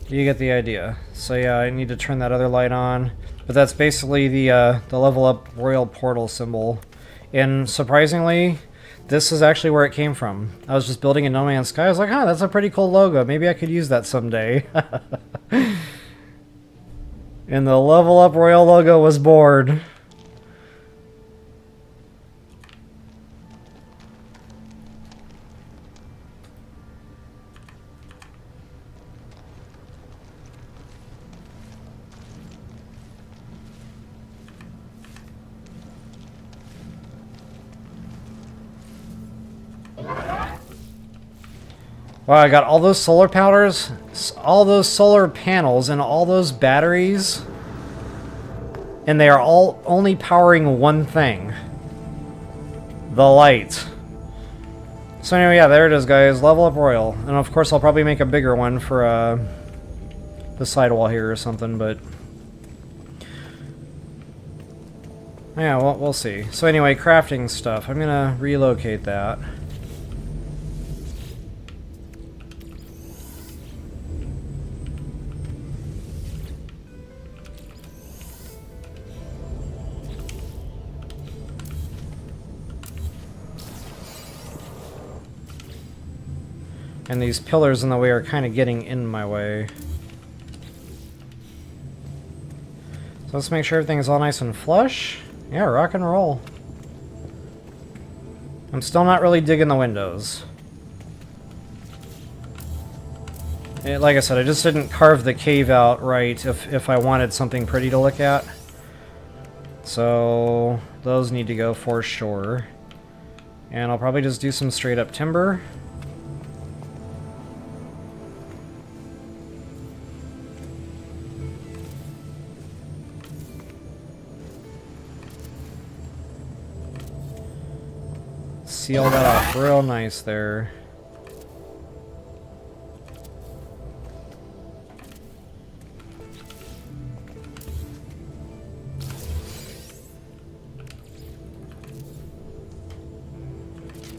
You get the idea. So yeah, I need to turn that other light on. But that's basically the level up royal portal symbol. And surprisingly, this is actually where it came from. I was just building in No Man's Sky. I was like, huh, that's a pretty cool logo. Maybe I could use that someday. And the level up royal logo was born. Wow, I got all those solar powders, all those solar panels, and all those batteries. And they are all only powering one thing. The light. So anyway, yeah, there it is, guys. Level up royal. And of course, I'll probably make a bigger one for the sidewall here or something, but... yeah, we'll see. So anyway, crafting stuff. I'm gonna relocate that. And these pillars in the way are kind of getting in my way. So let's make sure everything's all nice and flush. Yeah, rock and roll. I'm still not really digging the windows. Like I said, I just didn't carve the cave out right if I wanted something pretty to look at. So those need to go for sure. And I'll probably just do some straight up timber. Seal that off real nice there.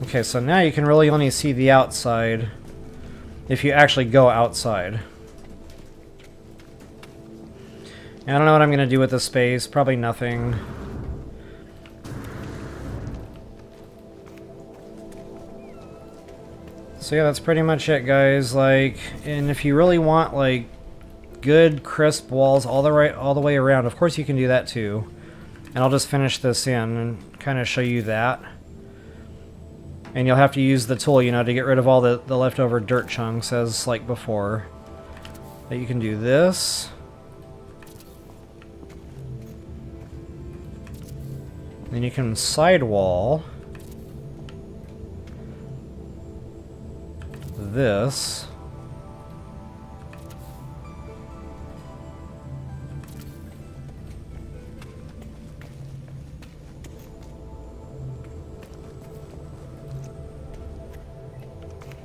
Okay, so now you can really only see the outside if you actually go outside. I don't know what I'm going to do with this space. Probably nothing. So yeah, that's pretty much it, guys. Like, and if you really want like good crisp walls all the way around, of course you can do that too. And I'll just finish this in and kind of show you that. And you'll have to use the tool, you know, to get rid of all the leftover dirt chunks, as like before. But you can do this. Then you can sidewall this.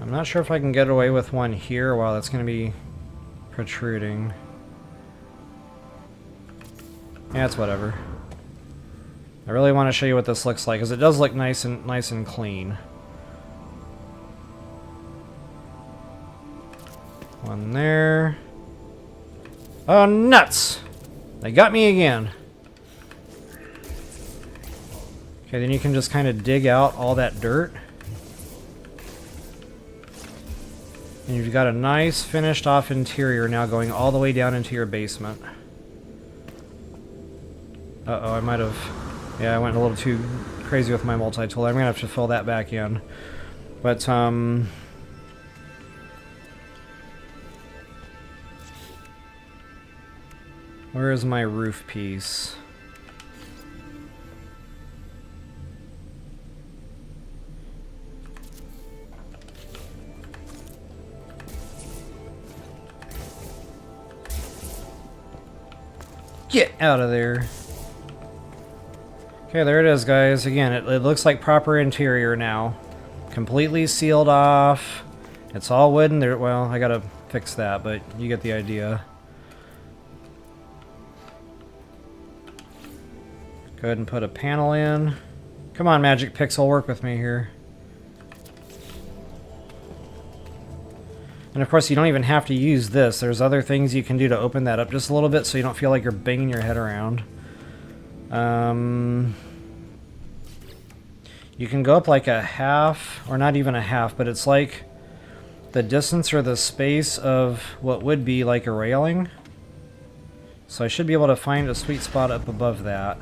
I'm not sure if I can get away with one here while it's going to be protruding. Yeah, it's whatever. I really want to show you what this looks like, because it does look nice and clean. One there. Oh, nuts! They got me again. Okay, then you can just kind of dig out all that dirt. And you've got a nice finished off interior now going all the way down into your basement. Uh-oh, I might have... yeah, I went a little too crazy with my multi-tool. I'm going to have to fill that back in. But, where is my roof piece? Get out of there. Okay, there it is, guys. Again, it looks like proper interior now. Completely sealed off. It's all wooden. There. Well, I gotta fix that, but you get the idea. Go ahead and put a panel in. Come on, Magic Pixel, work with me here. And of course, you don't even have to use this. There's other things you can do to open that up just a little bit so you don't feel like you're banging your head around. You can go up like a half, or not even a half, but it's like the distance or the space of what would be like a railing. So I should be able to find a sweet spot up above that.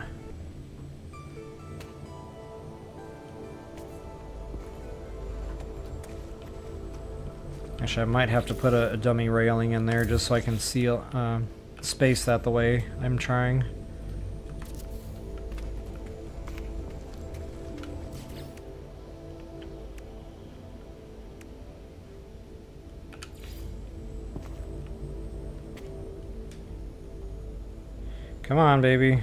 Actually, I might have to put a dummy railing in there just so I can see space that the way I'm trying. Come on, baby.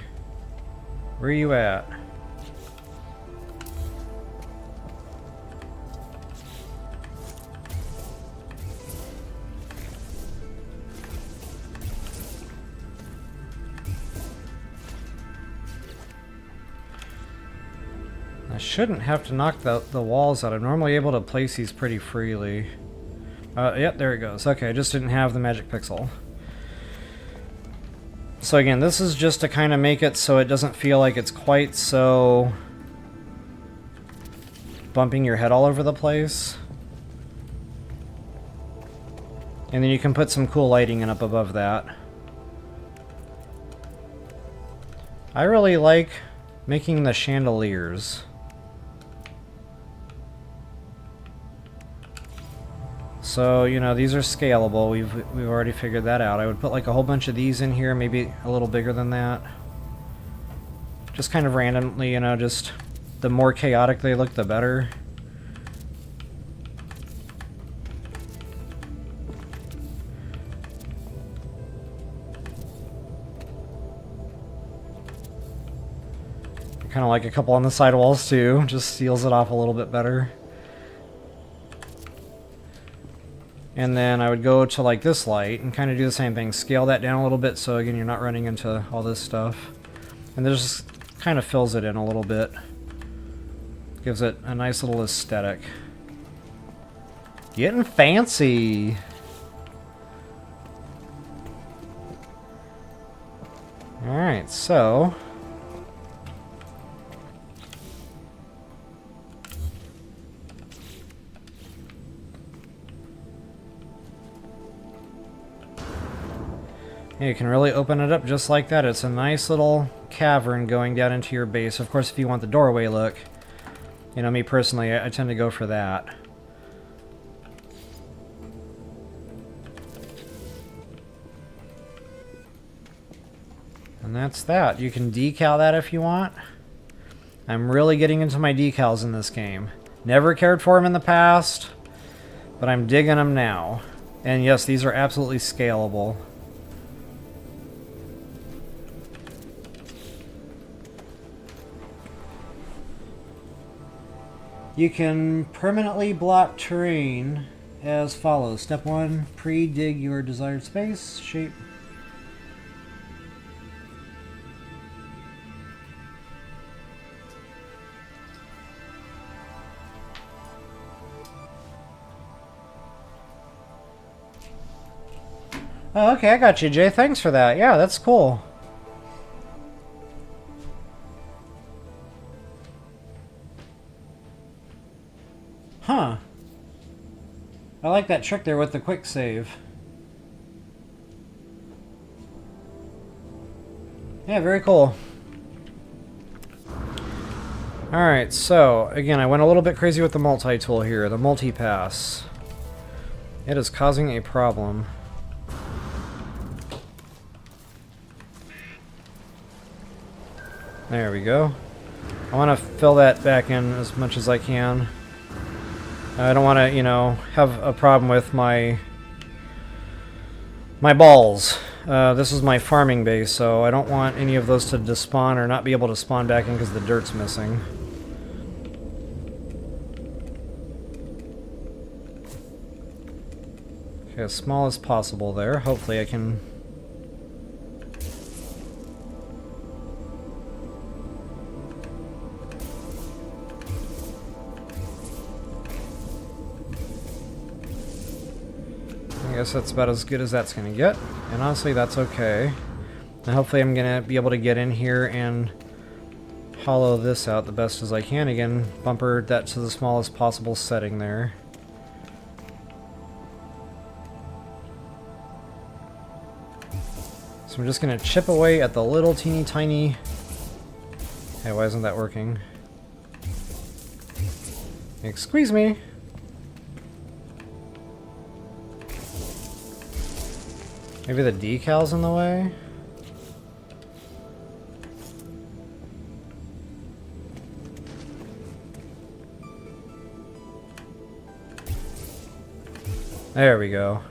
Where are you at? I shouldn't have to knock the walls out. I'm normally able to place these pretty freely. Yep, there it goes. Okay, I just didn't have the magic pixel. So again, this is just to kind of make it so it doesn't feel like it's quite so bumping your head all over the place. And then you can put some cool lighting in up above that. I really like making the chandeliers. So, you know, these are scalable. We've already figured that out. I would put like a whole bunch of these in here, maybe a little bigger than that. Just kind of randomly, you know, just the more chaotic they look, the better. Kind of like a couple on the side walls too, just seals it off a little bit better. And then I would go to like this light and kind of do the same thing. Scale that down a little bit so again you're not running into all this stuff. And this just kind of fills it in a little bit. Gives it a nice little aesthetic. Getting fancy! Alright, so... you can really open it up just like that. It's a nice little cavern going down into your base. Of course, if you want the doorway look, you know, me personally, I tend to go for that. And that's that. You can decal that if you want. I'm really getting into my decals in this game. Never cared for them in the past, but I'm digging them now. And yes, these are absolutely scalable. You can permanently block terrain as follows. Step 1, pre-dig your desired space, shape. Oh, okay, I got you, Jay. Thanks for that. Yeah, that's cool. Huh. I like that trick there with the quick save. Yeah, very cool. Alright, so, again, I went a little bit crazy with the multi-tool here, the multi-pass. It is causing a problem. There we go. I want to fill that back in as much as I can. I don't want to, you know, have a problem with my balls. This is my farming base, so I don't want any of those to despawn or not be able to spawn back in because the dirt's missing. Okay, as small as possible there. Hopefully I can... guess that's about as good as that's going to get. And honestly, that's okay. And hopefully I'm going to be able to get in here and hollow this out the best as I can. Again, bumper that to the smallest possible setting there. So I'm just going to chip away at the little teeny tiny... Hey, why isn't that working? Squeeze me! Maybe the decal's in the way? There we go.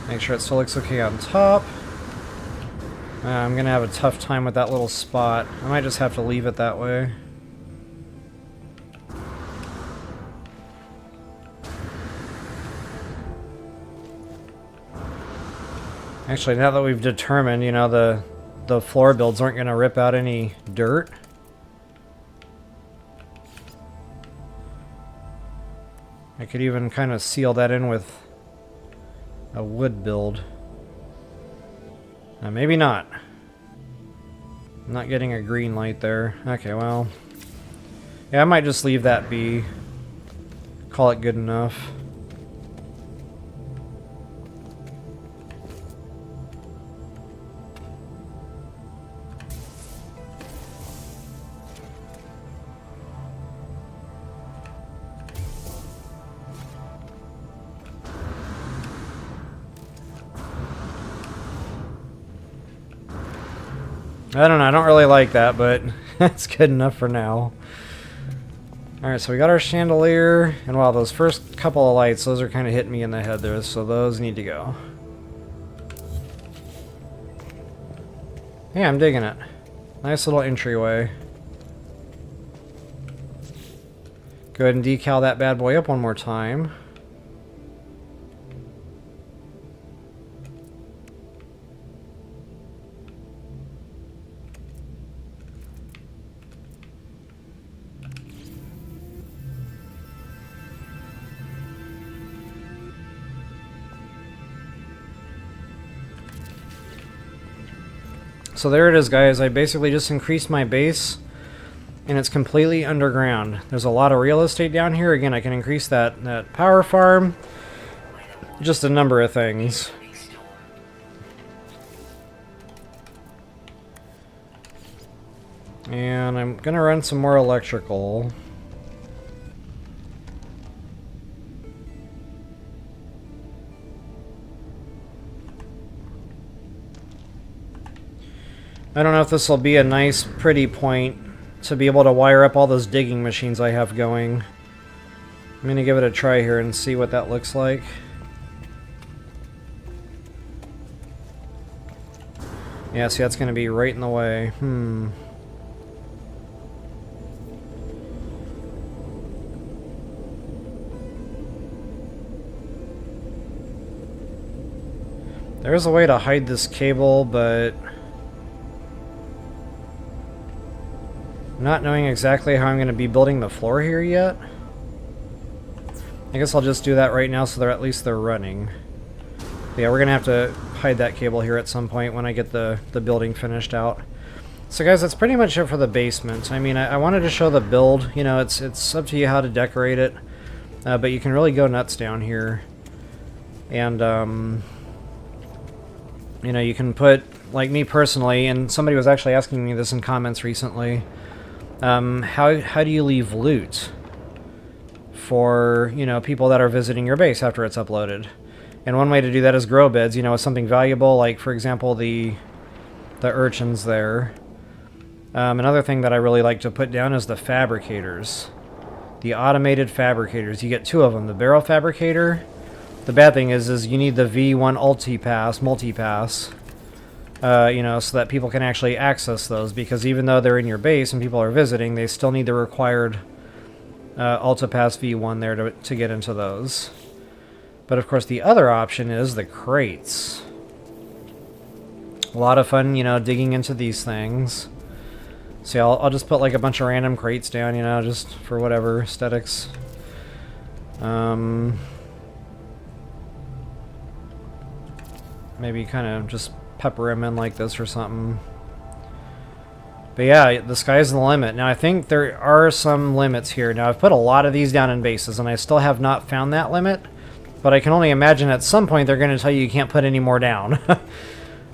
Make sure it still looks okay on top. I'm gonna have a tough time with that little spot. I might just have to leave it that way. Actually, now that we've determined, you know, the floor builds aren't gonna rip out any dirt. I could even kind of seal that in with a wood build. Maybe not. I'm not getting a green light there. Okay, well. Yeah, I might just leave that be. Call it good enough. I don't know, I don't really like that, but that's good enough for now. Alright, so we got our chandelier, and wow, those first couple of lights, those are kind of hitting me in the head there, so those need to go. Yeah, I'm digging it. Nice little entryway. Go ahead and decal that bad boy up one more time. So there it is, guys. I basically just increased my base, and it's completely underground. There's a lot of real estate down here. Again, I can increase that power farm. Just a number of things. And I'm gonna run some more electrical. I don't know if this will be a nice, pretty point to be able to wire up all those digging machines I have going. I'm going to give it a try here and see what that looks like. Yeah, see, that's going to be right in the way. There's a way to hide this cable, but... not knowing exactly how I'm going to be building the floor here yet. I guess I'll just do that right now so at least they're running. But yeah, we're going to have to hide that cable here at some point when I get the building finished out. So guys, that's pretty much it for the basement. I mean, I wanted to show the build. You know, it's up to you how to decorate it. But you can really go nuts down here. And, you know, you can put, like me personally, and somebody was actually asking me this in comments recently, how do you leave loot for, you know, people that are visiting your base after it's uploaded? And one way to do that is grow beds, you know, with something valuable, like, for example, the urchins there. Another thing that I really like to put down is the fabricators. The automated fabricators. You get two of them. The barrel fabricator. The bad thing is you need the V1 multipass. You know, so that people can actually access those, because even though they're in your base and people are visiting, they still need the required AltaPass V1 there to get into those. But of course the other option is the crates. A lot of fun, you know, digging into these things. See, I'll just put like a bunch of random crates down, you know, just for whatever aesthetics. Maybe kind of just pepper him in like this or something. But yeah, the sky's the limit. Now I think there are some limits here. Now I've put a lot of these down in bases and I still have not found that limit. But I can only imagine at some point they're going to tell you can't put any more down.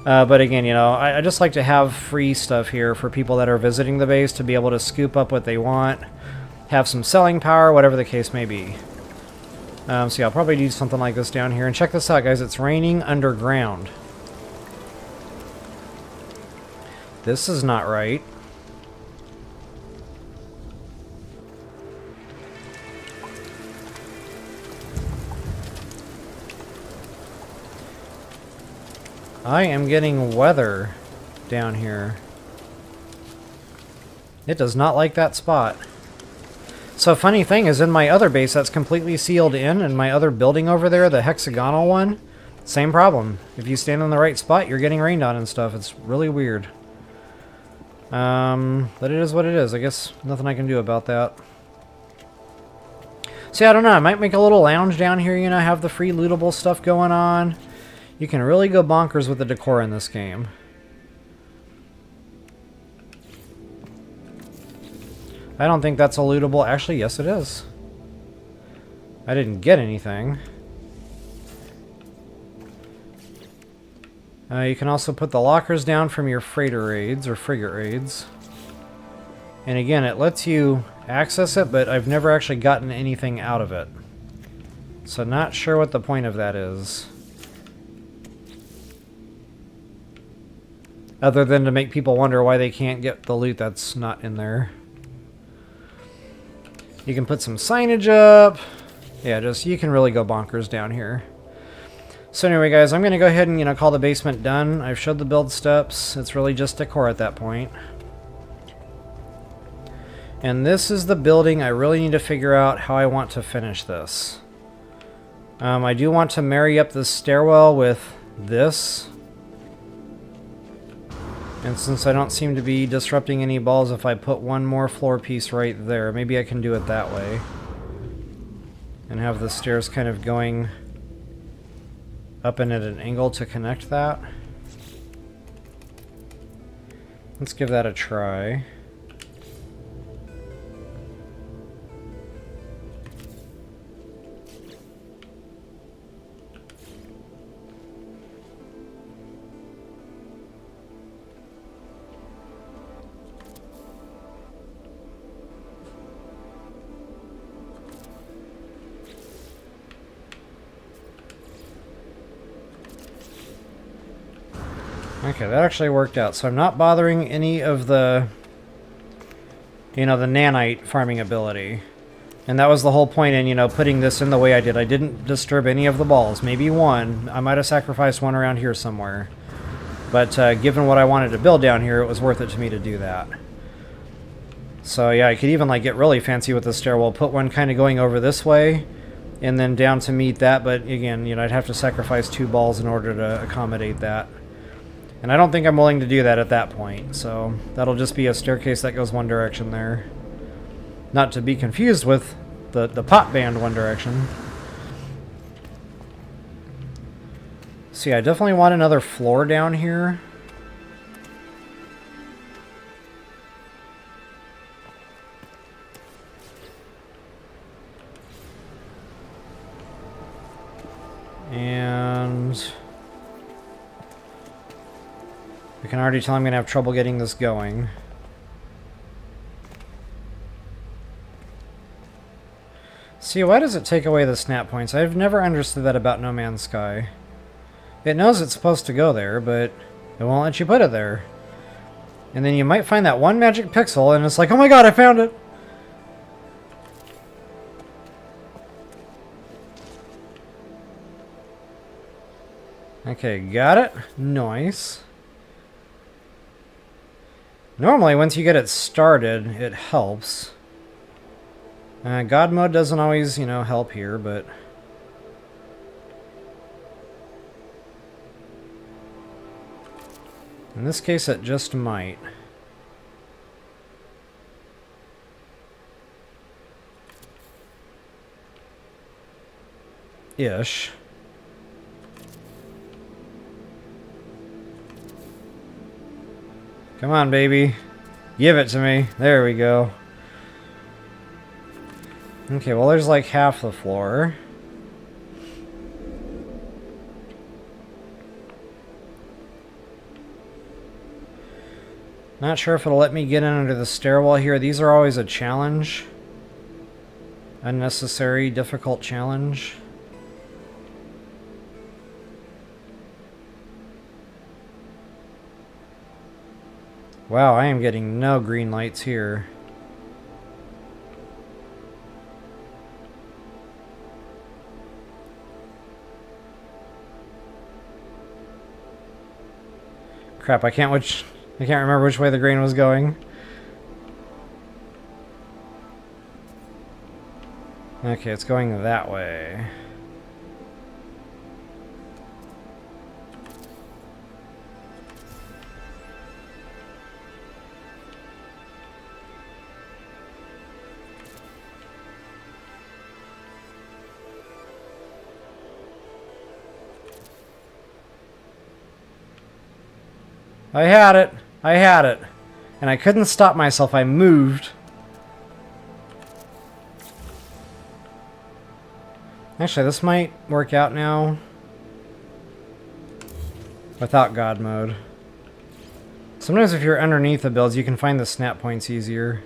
But again, you know, I just like to have free stuff here for people that are visiting the base to be able to scoop up what they want. Have some selling power, whatever the case may be. So yeah, I'll probably do something like this down here. And check this out, guys. It's raining underground. This is not right. I am getting weather down here. It does not like that spot. So funny thing is, in my other base that's completely sealed in my other building over there, the hexagonal one, same problem. If you stand in the right spot, you're getting rained on and stuff. It's really weird. But it is what it is. I guess nothing I can do about that. See, I don't know. I might make a little lounge down here, you know, have the free lootable stuff going on. You can really go bonkers with the decor in this game. I don't think that's a lootable. Actually, yes it is. I didn't get anything. You can also put the lockers down from your freighter raids or frigate raids. And again, it lets you access it, but I've never actually gotten anything out of it. So not sure what the point of that is. Other than to make people wonder why they can't get the loot that's not in there. You can put some signage up. Yeah, just you can really go bonkers down here. So anyway, guys, I'm going to go ahead and, you know, call the basement done. I've showed the build steps. It's really just decor at that point. And this is the building I really need to figure out how I want to finish this. I do want to marry up the stairwell with this. And since I don't seem to be disrupting any balls, if I put one more floor piece right there, maybe I can do it that way. And have the stairs kind of going up and at an angle to connect that. Let's give that a try. Okay, that actually worked out. So I'm not bothering any of the, you know, the nanite farming ability. And that was the whole point in, you know, putting this in the way I did. I didn't disturb any of the balls. Maybe one. I might have sacrificed one around here somewhere. But given what I wanted to build down here, it was worth it to me to do that. So yeah, I could even like get really fancy with the stairwell. Put one kind of going over this way and then down to meet that. But again, you know, I'd have to sacrifice 2 balls in order to accommodate that. And I don't think I'm willing to do that at that point, so that'll just be a staircase that goes one direction there. Not to be confused with the pop band one direction. See, I definitely want another floor down here. And I can already tell I'm going to have trouble getting this going. See, why does it take away the snap points? I've never understood that about No Man's Sky. It knows it's supposed to go there, but it won't let you put it there. And then you might find that one magic pixel, and it's like, oh my god, I found it! Okay, got it. Nice. Normally, once you get it started, it helps. God mode doesn't always, you know, help here, but... in this case, it just might. ish. Come on, baby. Give it to me. There we go. Okay, well, there's like half the floor. Not sure if it'll let me get in under the stairwell here. These are always a challenge. Unnecessary, difficult challenge. Wow, I am getting no green lights here. Crap, I can't remember which way the green was going. Okay, it's going that way. I had it. I had it. And I couldn't stop myself. I moved. Actually, this might work out now. Without God mode. Sometimes if you're underneath the builds, you can find the snap points easier.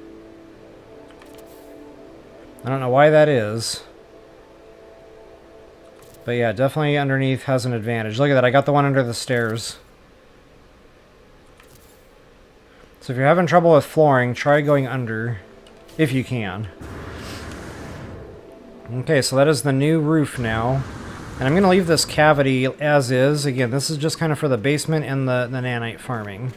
I don't know why that is. But yeah, definitely underneath has an advantage. Look at that, I got the one under the stairs. So if you're having trouble with flooring, try going under, if you can. Okay, so that is the new roof now. And I'm going to leave this cavity as is. Again, this is just kind of for the basement and the nanite farming.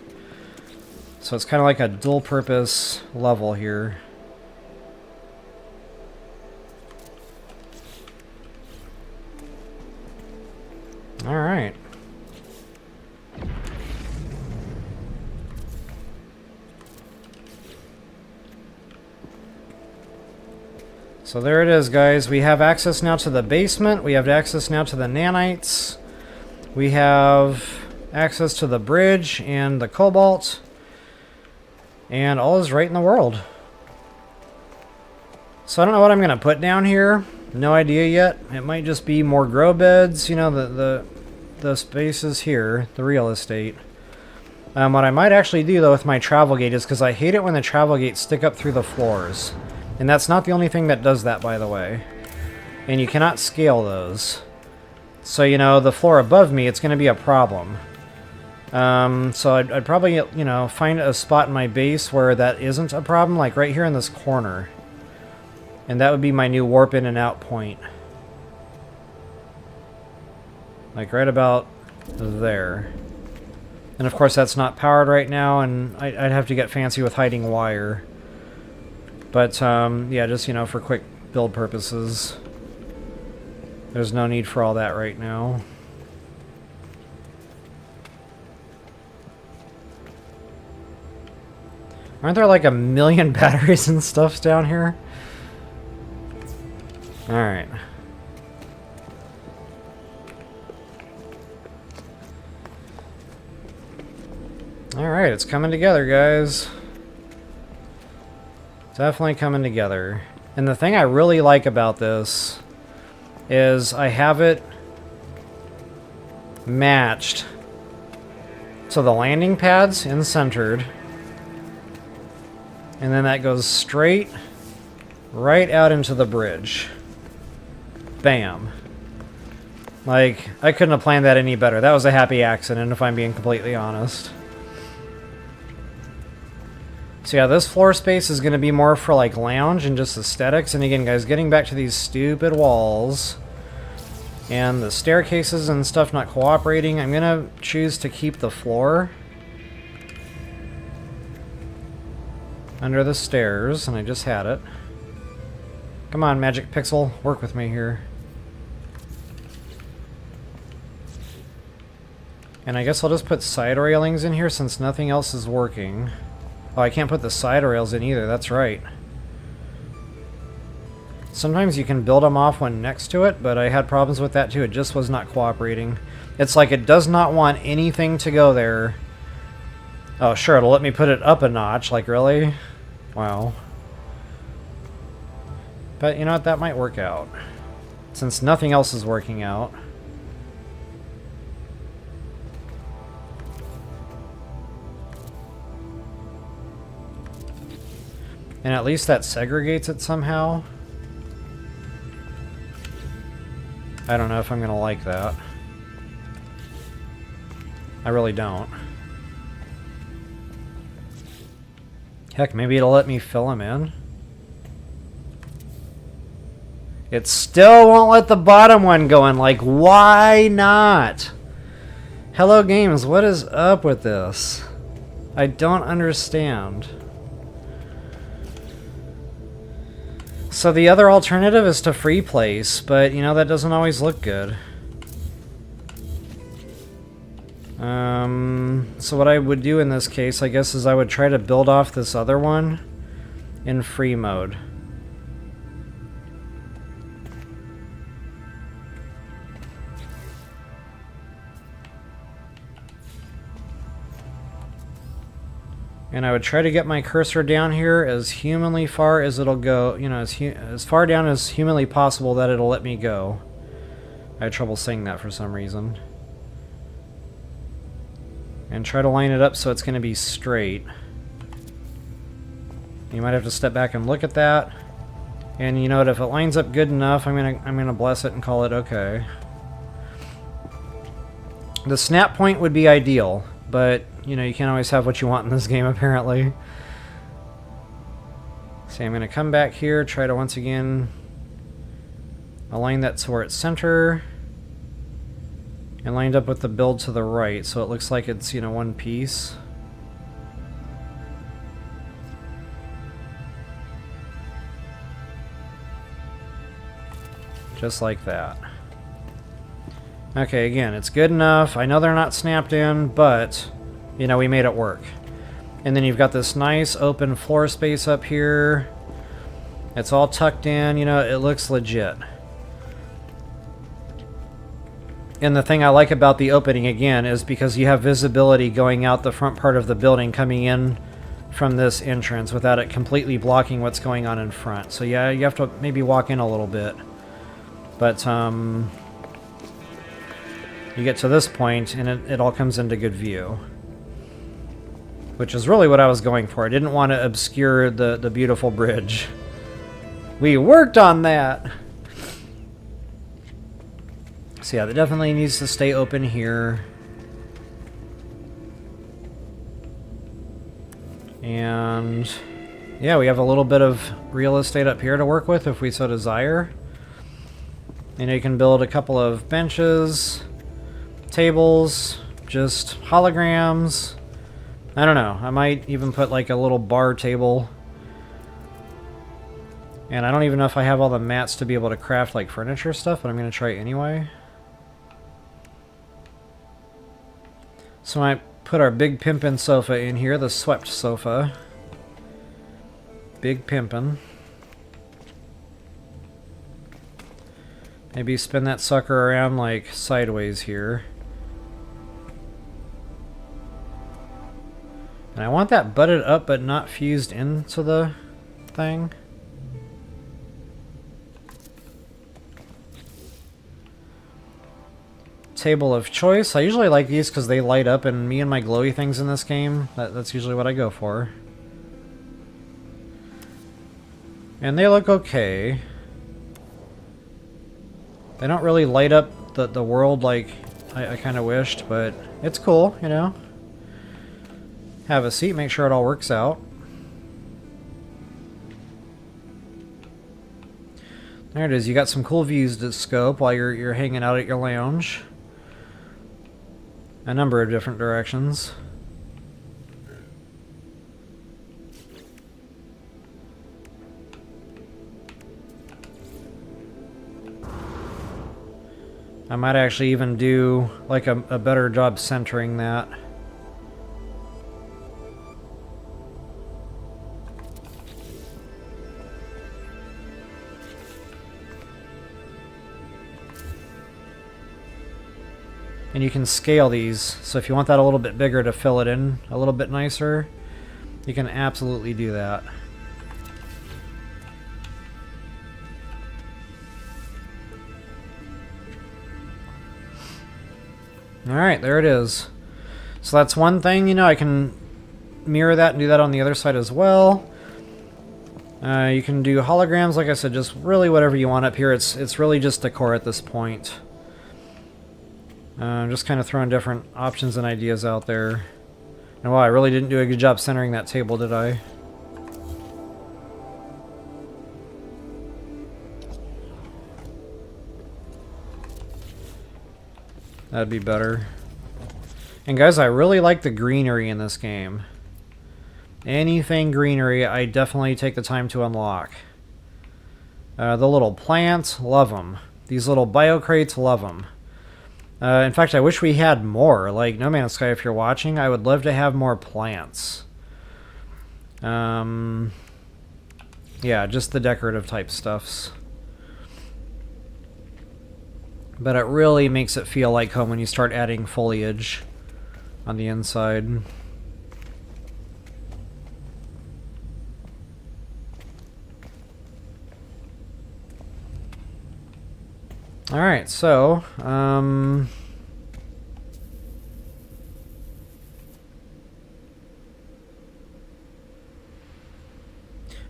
So it's kind of like a dual-purpose level here. Alright. So there it is, guys. We have access now to the basement. We have access now to the nanites. We have access to the bridge and the cobalt. And all is right in the world. So I don't know what I'm going to put down here. No idea yet. It might just be more grow beds. You know, the spaces here, the real estate. What I might actually do, though, with my travel gate is because I hate it when the travel gates stick up through the floors. And that's not the only thing that does that, by the way. And you cannot scale those. So, you know, the floor above me, it's going to be a problem. So I'd probably, you know, find a spot in my base where that isn't a problem, like right here in this corner. And that would be my new warp in and out point. Like right about there. And of course that's not powered right now, and I'd have to get fancy with hiding wire. But, yeah, just, you know, for quick build purposes. There's no need for all that right now. Aren't there like 1,000,000 batteries and stuff down here? Alright. Alright, it's coming together, guys. Definitely coming together. And the thing I really like about this is I have it matched. So the landing pad's in-centered. And then that goes straight right out into the bridge. Bam. Like, I couldn't have planned that any better. That was a happy accident, if I'm being completely honest. So yeah, this floor space is going to be more for like lounge and just aesthetics. And again, guys, getting back to these stupid walls and the staircases and stuff not cooperating, I'm going to choose to keep the floor under the stairs, and I just had it. Come on, Magic Pixel, work with me here. And I guess I'll just put side railings in here since nothing else is working. Oh, I can't put the side rails in either, that's right. Sometimes you can build them off one next to it, but I had problems with that too. It just was not cooperating. It's like it does not want anything to go there. Oh, sure, it'll let me put it up a notch. Like, really? Wow. But you know what? That might work out. Since nothing else is working out. And at least that segregates it somehow. I don't know if I'm going to like that. I really don't. Heck, maybe it'll let me fill them in. It still won't let the bottom one go in. Like, why not? Hello Games, what is up with this? I don't understand. So the other alternative is to free place, but you know, that doesn't always look good. So what I would do in this case, I guess, is I would try to build off this other one in free mode. And I would try to get my cursor down here as humanly far as it'll go, you know, as far down as humanly possible that it'll let me go. I had trouble saying that for some reason. And try to line it up so it's going to be straight. You might have to step back and look at that. And you know what, if it lines up good enough, I'm gonna bless it and call it okay. The snap point would be ideal, but you know, you can't always have what you want in this game, apparently. So I'm going to come back here, try to once again align that to where it's center. And lined up with the build to the right, so it looks like it's, you know, one piece. Just like that. Okay, again, it's good enough. I know they're not snapped in, but you know, we made it work. And then you've got this nice open floor space up here. It's all tucked in, you know, it looks legit. And the thing I like about the opening, again, is because you have visibility going out the front part of the building coming in from this entrance without it completely blocking what's going on in front. So yeah, you have to maybe walk in a little bit. But you get to this point and it all comes into good view. Which is really what I was going for. I didn't want to obscure the beautiful bridge. We worked on that! So yeah, that definitely needs to stay open here. And yeah, we have a little bit of real estate up here to work with if we so desire. And you can build a couple of benches, tables, just holograms. I don't know, I might even put like a little bar table. And I don't even know if I have all the mats to be able to craft like furniture stuff, but I'm going to try anyway. So I put our big pimpin' sofa in here, the swept sofa. Big pimpin'. Maybe spin that sucker around like sideways here. And I want that butted up but not fused into the thing. Table of choice. I usually like these because they light up, and me and my glowy things in this game, that's usually what I go for. And they look okay. They don't really light up the world like I kind of wished, but it's cool, you know. Have a seat, make sure it all works out. There it is. You got some cool views to scope while you're hanging out at your lounge. A number of different directions. I might actually even do like a better job centering that. And you can scale these, so if you want that a little bit bigger to fill it in a little bit nicer, you can absolutely do that. Alright, there it is. So that's one thing, you know, I can mirror that and do that on the other side as well. You can do holograms, like I said, just really whatever you want up here. It's really just decor at this point. Just kind of throwing different options and ideas out there. And wow, I really didn't do a good job centering that table, did I? That'd be better. And guys, I really like the greenery in this game. Anything greenery, I definitely take the time to unlock. The little plants, love them. These little bio crates, love them. In fact, I wish we had more. Like, No Man's Sky, if you're watching, I would love to have more plants. Yeah, just the decorative type stuffs. But it really makes it feel like home when you start adding foliage on the inside. Alright, so,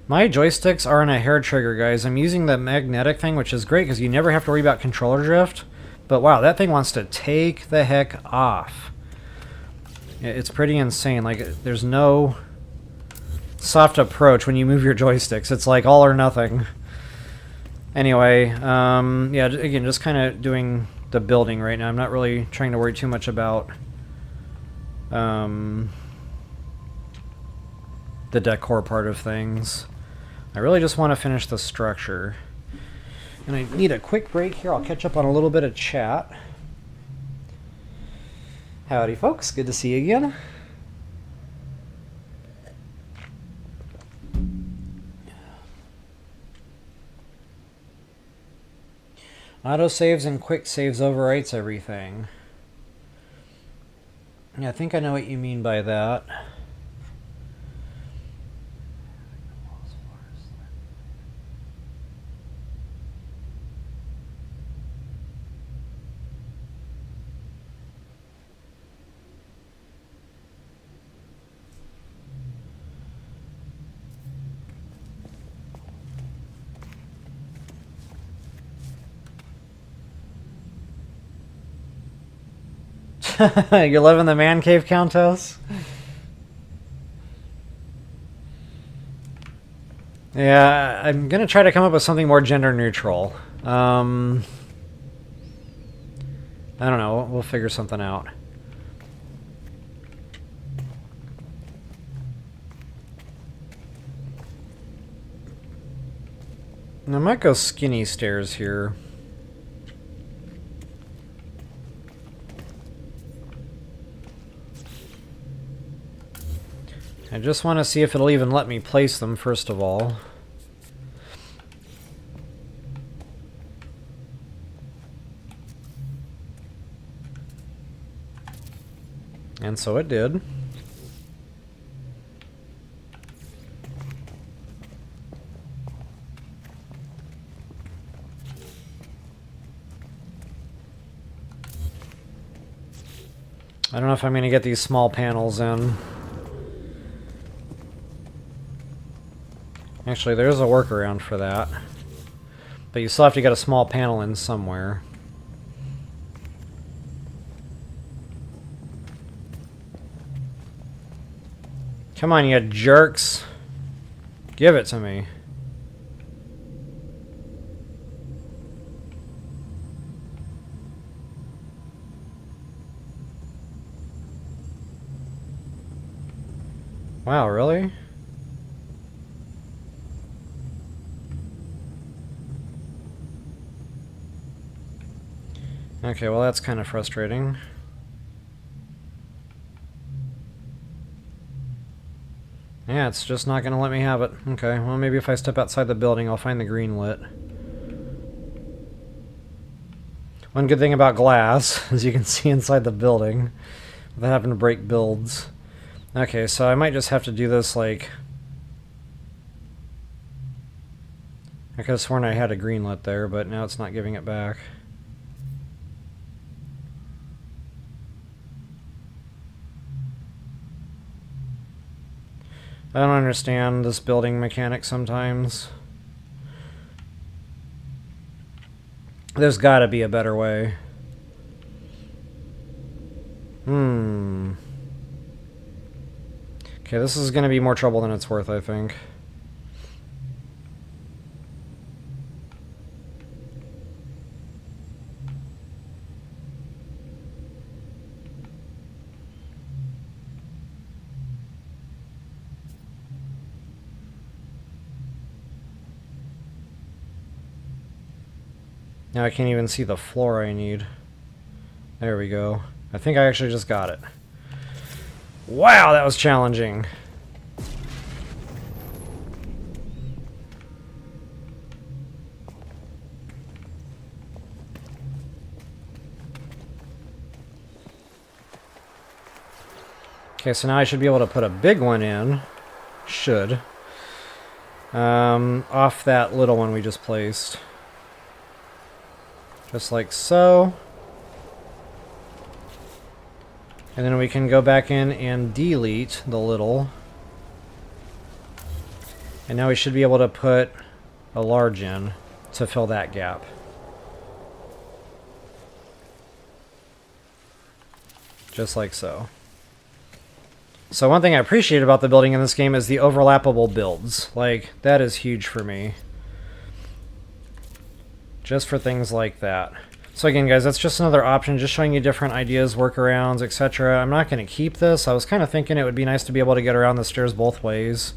my joysticks are on a hair trigger, guys. I'm using the magnetic thing, which is great because you never have to worry about controller drift. But wow, that thing wants to take the heck off. It's pretty insane. Like, there's no soft approach when you move your joysticks. It's like all or nothing. Anyway, yeah, again, just kind of doing the building right now. I'm not really trying to worry too much about the decor part of things. I really just want to finish the structure. And I need a quick break here. I'll catch up on a little bit of chat. Howdy, folks. Good to see you again. Autosaves and quick saves overwrites everything. Yeah, I think I know what you mean by that. You live in the man cave, Countess? Yeah, I'm gonna try to come up with something more gender neutral. I don't know, we'll figure something out. I might go skinny stairs here. I just want to see if it'll even let me place them, first of all. And so it did. I don't know if I'm going to get these small panels in. Actually, there's a workaround for that. But you still have to get a small panel in somewhere. Come on, you jerks. Give it to me. Wow, really? Okay, well that's kind of frustrating. Yeah, it's just not going to let me have it. Okay, well maybe if I step outside the building I'll find the green lit. One good thing about glass is you can see inside the building without having to break builds. Okay, so I might just have to do this like... I could have sworn I had a green lit there, but now it's not giving it back. I don't understand this building mechanic sometimes. There's gotta be a better way. Okay, this is gonna be more trouble than it's worth, I think. Now I can't even see the floor I need. There we go. I think I actually just got it. Wow, that was challenging. Okay, so now I should be able to put a big one in. Should. Off that little one we just placed. Just like so. And then we can go back in and delete the little. And now we should be able to put a large in to fill that gap. Just like so. So one thing I appreciate about the building in this game is the overlappable builds. Like, that is huge for me. Just for things like that. So again, guys, that's just another option, just showing you different ideas, workarounds, etc. I'm not going to keep this. I was kind of thinking it would be nice to be able to get around the stairs both ways.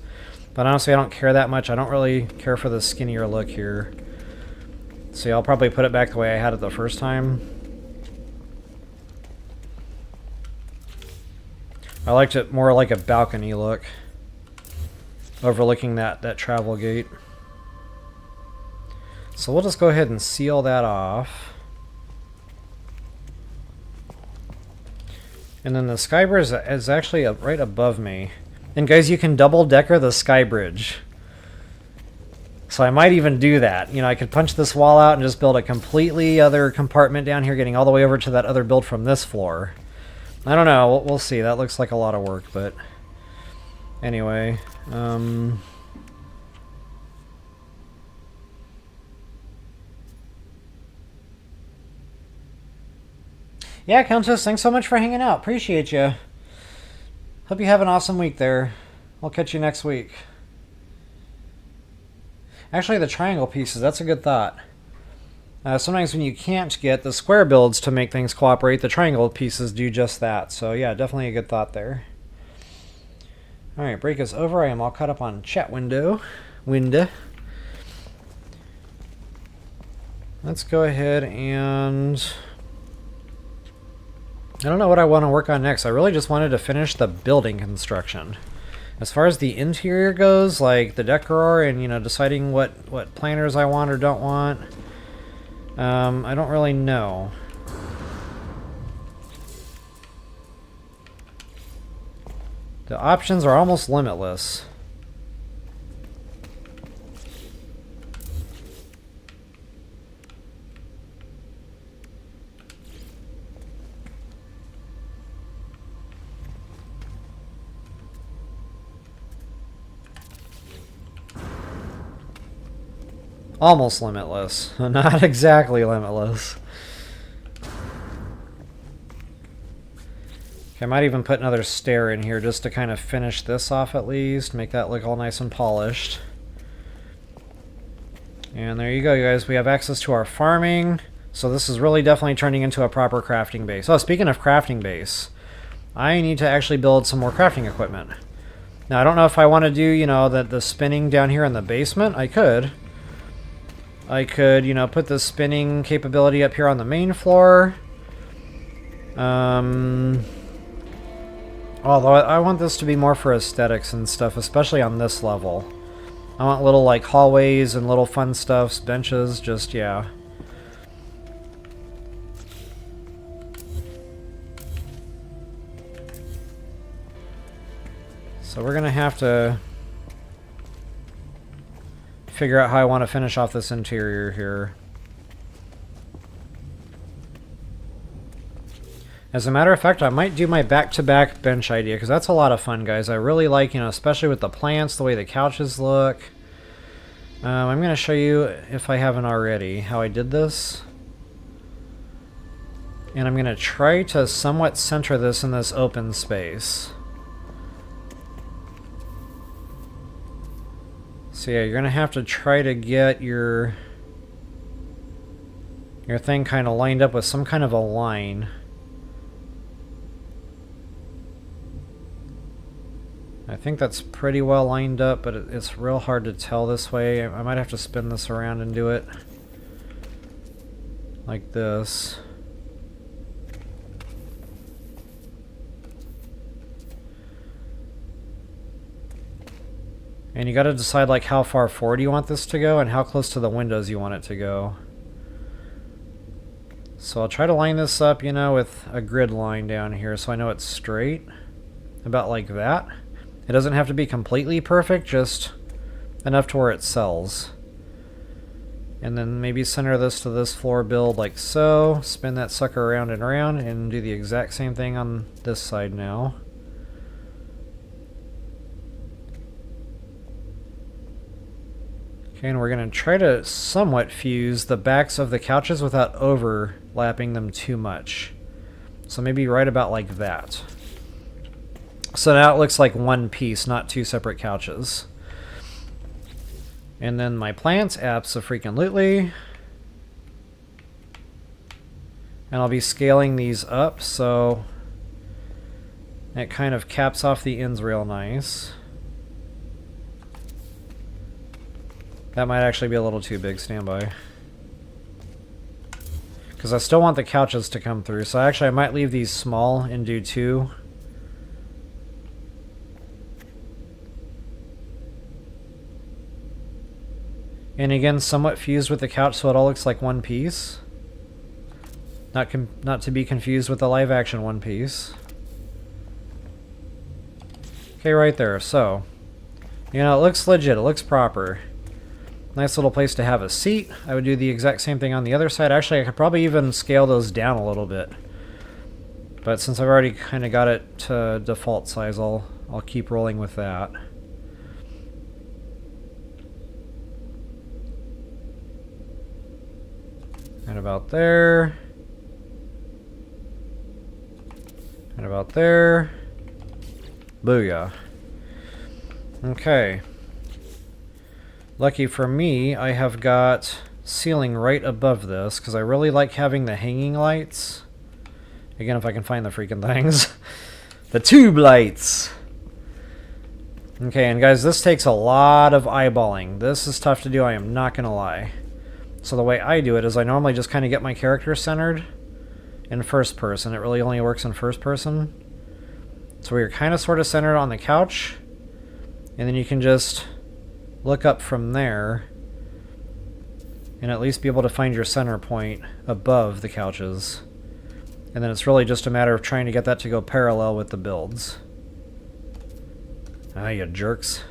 But honestly, I don't care that much. I don't really care for the skinnier look here. See, I'll probably put it back the way I had it the first time. I liked it more like a balcony look, overlooking that travel gate. So we'll just go ahead and seal that off. And then the sky bridge is actually right above me. And guys, you can double decker the sky bridge. So I might even do that. You know, I could punch this wall out and just build a completely other compartment down here, getting all the way over to that other build from this floor. I don't know. We'll see. That looks like a lot of work, but anyway. Yeah, Countess, thanks so much for hanging out. Appreciate you. Hope you have an awesome week there. I'll catch you next week. Actually, the triangle pieces, that's a good thought. Sometimes when you can't get the square builds to make things cooperate, the triangle pieces do just that. So yeah, definitely a good thought there. Alright, break is over. I am all caught up on chat window. Let's go ahead and... I don't know what I want to work on next. I really just wanted to finish the building construction. As far as the interior goes, like the decor and, you know, deciding what planners I want or don't want, I don't really know. The options are almost limitless. Almost limitless. Not exactly limitless. Okay, I might even put another stair in here just to kind of finish this off at least. Make that look all nice and polished. And there you go, you guys. We have access to our farming. So this is really definitely turning into a proper crafting base. Oh, speaking of crafting base, I need to actually build some more crafting equipment. Now, I don't know if I want to do, you know, the spinning down here in the basement. I could, you know, put the spinning capability up here on the main floor. Although I want this to be more for aesthetics and stuff, especially on this level. I want little, like, hallways and little fun stuffs, benches, just, yeah. So we're gonna have to figure out how I want to finish off this interior here. As a matter of fact, I might do my back-to-back bench idea, because that's a lot of fun, guys. I really like, you know, especially with the plants, the way the couches look. I'm going to show you, if I haven't already, how I did this. And I'm going to try to somewhat center this in this open space. So yeah, you're going to have to try to get your thing kind of lined up with some kind of a line. I think that's pretty well lined up, but it's real hard to tell this way. I might have to spin this around and do it like this. And you got to decide like how far forward you want this to go and how close to the windows you want it to go. So I'll try to line this up, you know, with a grid line down here so I know it's straight. About like that. It doesn't have to be completely perfect, just enough to where it sells. And then maybe center this to this floor build like so. Spin that sucker around and do the exact same thing on this side now. Okay, and we're going to try to somewhat fuse the backs of the couches without overlapping them too much. So maybe right about like that. So now it looks like one piece, not two separate couches. And then my plants, abso-freaking-lutely. And I'll be scaling these up, so it kind of caps off the ends real nice. That might actually be a little too big, stand by. Because I still want the couches to come through, so actually I might leave these small and do two. And again, somewhat fused with the couch so it all looks like one piece. Not to be confused with the live action one piece. Okay, right there. So, you know, it looks legit. It looks proper. Nice little place to have a seat. I would do the exact same thing on the other side. Actually, I could probably even scale those down a little bit. But since I've already kind of got it to default size, I'll keep rolling with that. And about there. And about there. Booyah. Okay. Lucky for me, I have got ceiling right above this, because I really like having the hanging lights. Again, if I can find the freaking things. The tube lights! Okay, and guys, this takes a lot of eyeballing. This is tough to do, I am not gonna lie. So the way I do it is I normally just kind of get my character centered in first person. It really only works in first person. So we're kind of sort of centered on the couch. And then you can just look up from there and at least be able to find your center point above the couches. And then it's really just a matter of trying to get that to go parallel with the builds. Ah, you jerks.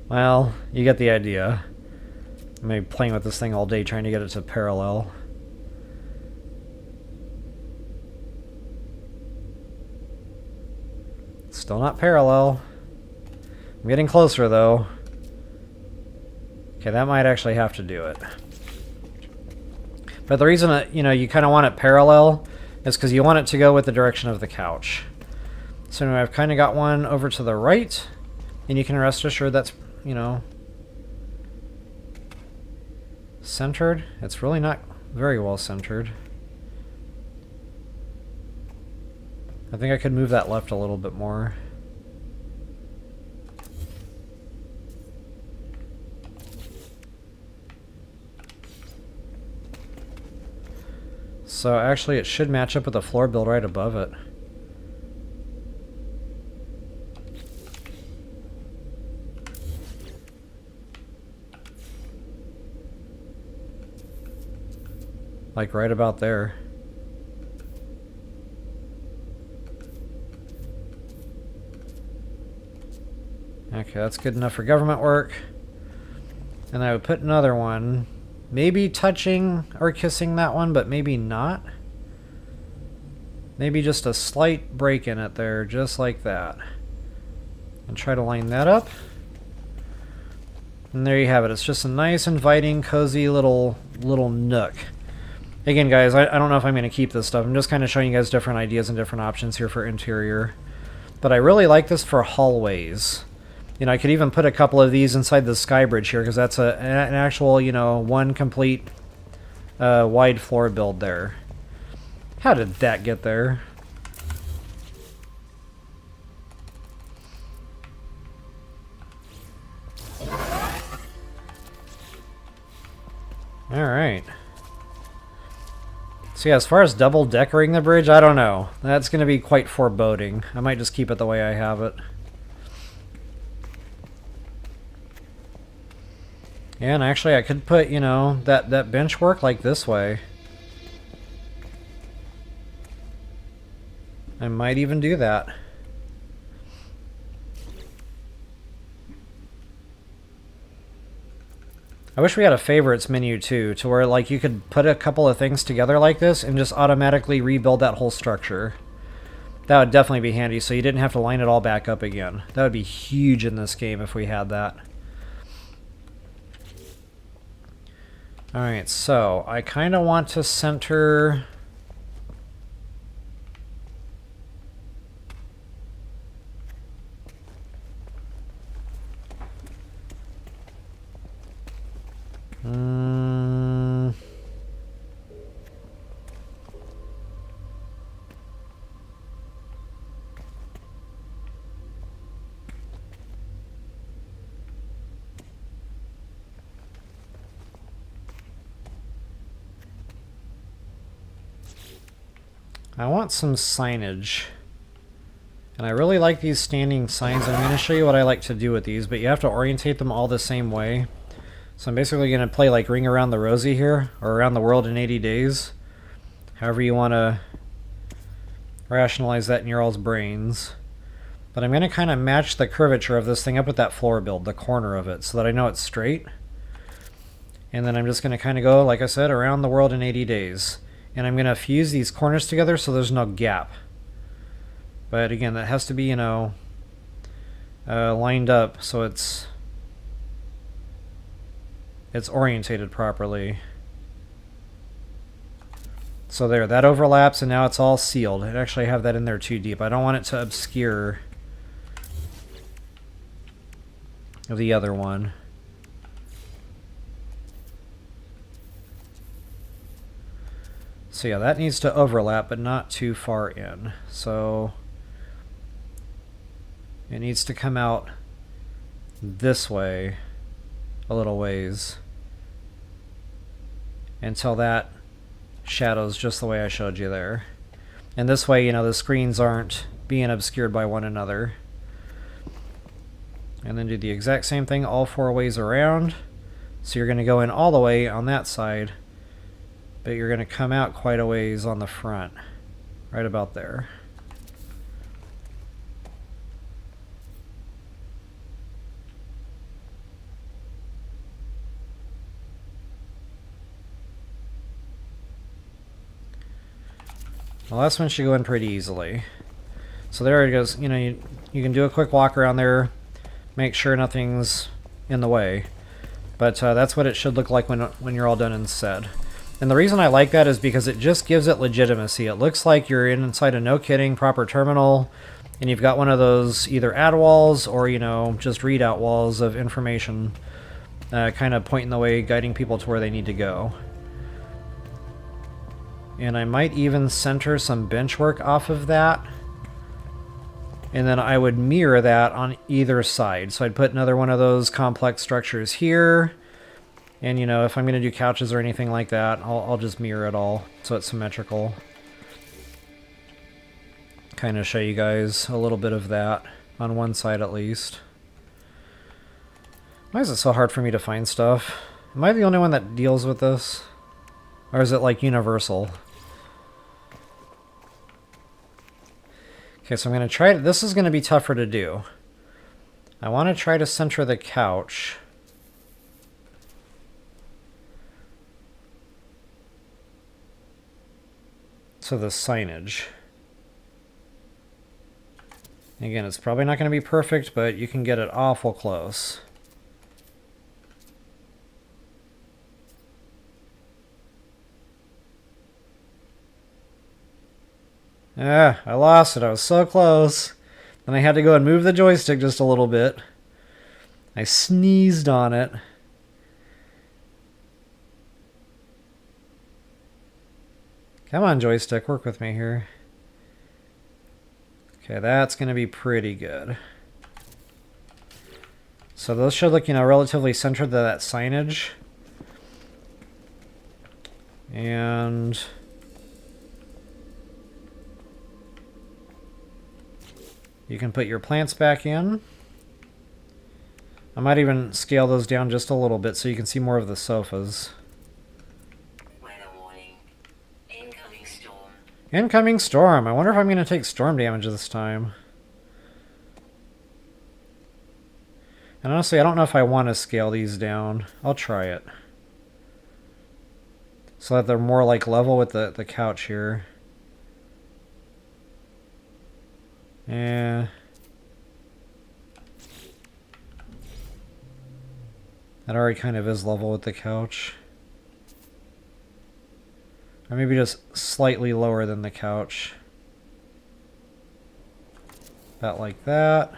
Well, you get the idea. I'm maybe playing with this thing all day trying to get it to parallel. Still not parallel. I'm getting closer though. Okay, that might actually have to do it. But the reason that, you know, you kind of want it parallel is because you want it to go with the direction of the couch. So anyway, I've kind of got one over to the right. And you can rest assured that's, you know, centered. It's really not very well centered. I think I could move that left a little bit more. So actually it should match up with the floor build right above it. Like right about there. Okay, that's good enough for government work. And I would put another one, maybe touching or kissing that one, but maybe not. Maybe just a slight break in it there, just like that. And try to line that up. And there you have it. It's just a nice, inviting, cozy little nook. Again, guys, I don't know if I'm going to keep this stuff. I'm just kind of showing you guys different ideas and different options here for interior. But I really like this for hallways. You know, I could even put a couple of these inside the sky bridge here, because that's an actual, you know, one complete wide floor build there. How did that get there? Alright. So yeah, as far as double decorating the bridge, I don't know. That's going to be quite foreboding. I might just keep it the way I have it. And actually I could put, you know, that bench work like this way. I might even do that. I wish we had a favorites menu too, to where like you could put a couple of things together like this and just automatically rebuild that whole structure. That would definitely be handy, so you didn't have to line it all back up again. That would be huge in this game if we had that. Alright, so I kind of want to center... I want some signage. And I really like these standing signs. I'm going to show you what I like to do with these, but you have to orientate them all the same way. So I'm basically going to play like Ring Around the Rosie here, or Around the World in 80 Days. However you want to rationalize that in your all's brains. But I'm going to kind of match the curvature of this thing up with that floor build, the corner of it, so that I know it's straight. And then I'm just going to kind of go, like I said, Around the World in 80 Days. And I'm going to fuse these corners together so there's no gap. But again, that has to be, you know, lined up so it's orientated properly. So there, that overlaps, and now it's all sealed. I actually have that in there too deep. I don't want it to obscure the other one. So yeah, that needs to overlap, but not too far in. So it needs to come out this way a little ways until that shadows just the way I showed you there. And this way, you know, the screens aren't being obscured by one another. And then do the exact same thing all four ways around. So you're going to go in all the way on that side, but you're going to come out quite a ways on the front, right about there. The last one should go in pretty easily. So there it goes. You know, you can do a quick walk around there, make sure nothing's in the way. But that's what it should look like when you're all done and said. And the reason I like that is because it just gives it legitimacy. It looks like you're inside a no kidding proper terminal, and you've got one of those either ad walls or, you know, just readout walls of information, kind of pointing the way, guiding people to where they need to go. And I might even center some bench work off of that. And then I would mirror that on either side. So I'd put another one of those complex structures here. And, you know, if I'm going to do couches or anything like that, I'll just mirror it all so it's symmetrical. Kind of show you guys a little bit of that on one side at least. Why is it so hard for me to find stuff? Am I the only one that deals with this? Or is it like universal? Okay, so I'm going to try it. This is going to be tougher to do. I want to try to center the couch. So the signage. Again, it's probably not going to be perfect, but you can get it awful close. Ah, I lost it. I was so close. Then I had to go and move the joystick just a little bit. I sneezed on it. Come on, joystick, work with me here. Okay, that's going to be pretty good. So those should look, relatively centered to that signage. And you can put your plants back in. I might even scale those down just a little bit so you can see more of the sofas. Weather warning. Incoming storm. Incoming storm. I wonder if I'm going to take storm damage this time. And honestly, I don't know if I want to scale these down. I'll try it. So that they're more like level with the couch here. Yeah. That already kind of is level with the couch. Or maybe just slightly lower than the couch. About like that.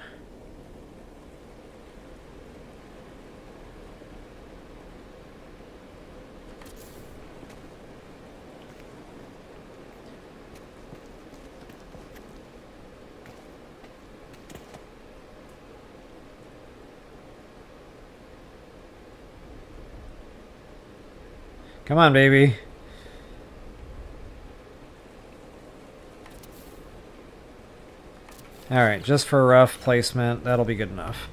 Come on, baby. Alright, just for a rough placement, that'll be good enough.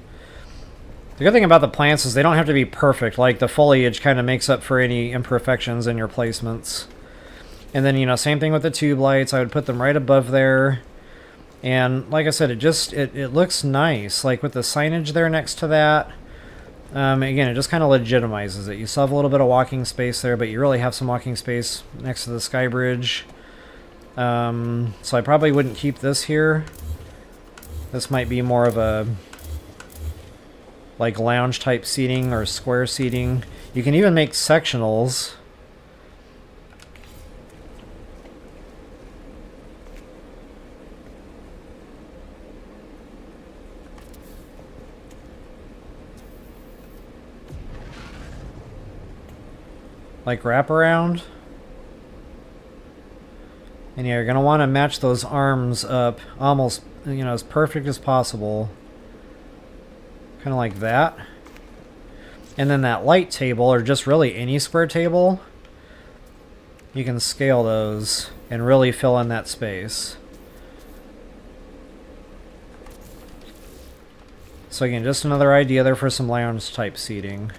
The good thing about the plants is they don't have to be perfect. Like, the foliage kind of makes up for any imperfections in your placements. And then, same thing with the tube lights. I would put them right above there. And like I said, it looks nice. Like, with the signage there next to that. Again, it just kind of legitimizes it. You still have a little bit of walking space there, but you really have some walking space next to the sky bridge. So I probably wouldn't keep this here. This might be more of a like lounge type seating or square seating. You can even make sectionals. Like wraparound. And yeah, you're going to want to match those arms up almost, as perfect as possible. Kind of like that. And then that light table, or just really any square table, you can scale those and really fill in that space. So again, just another idea there for some lounge type seating.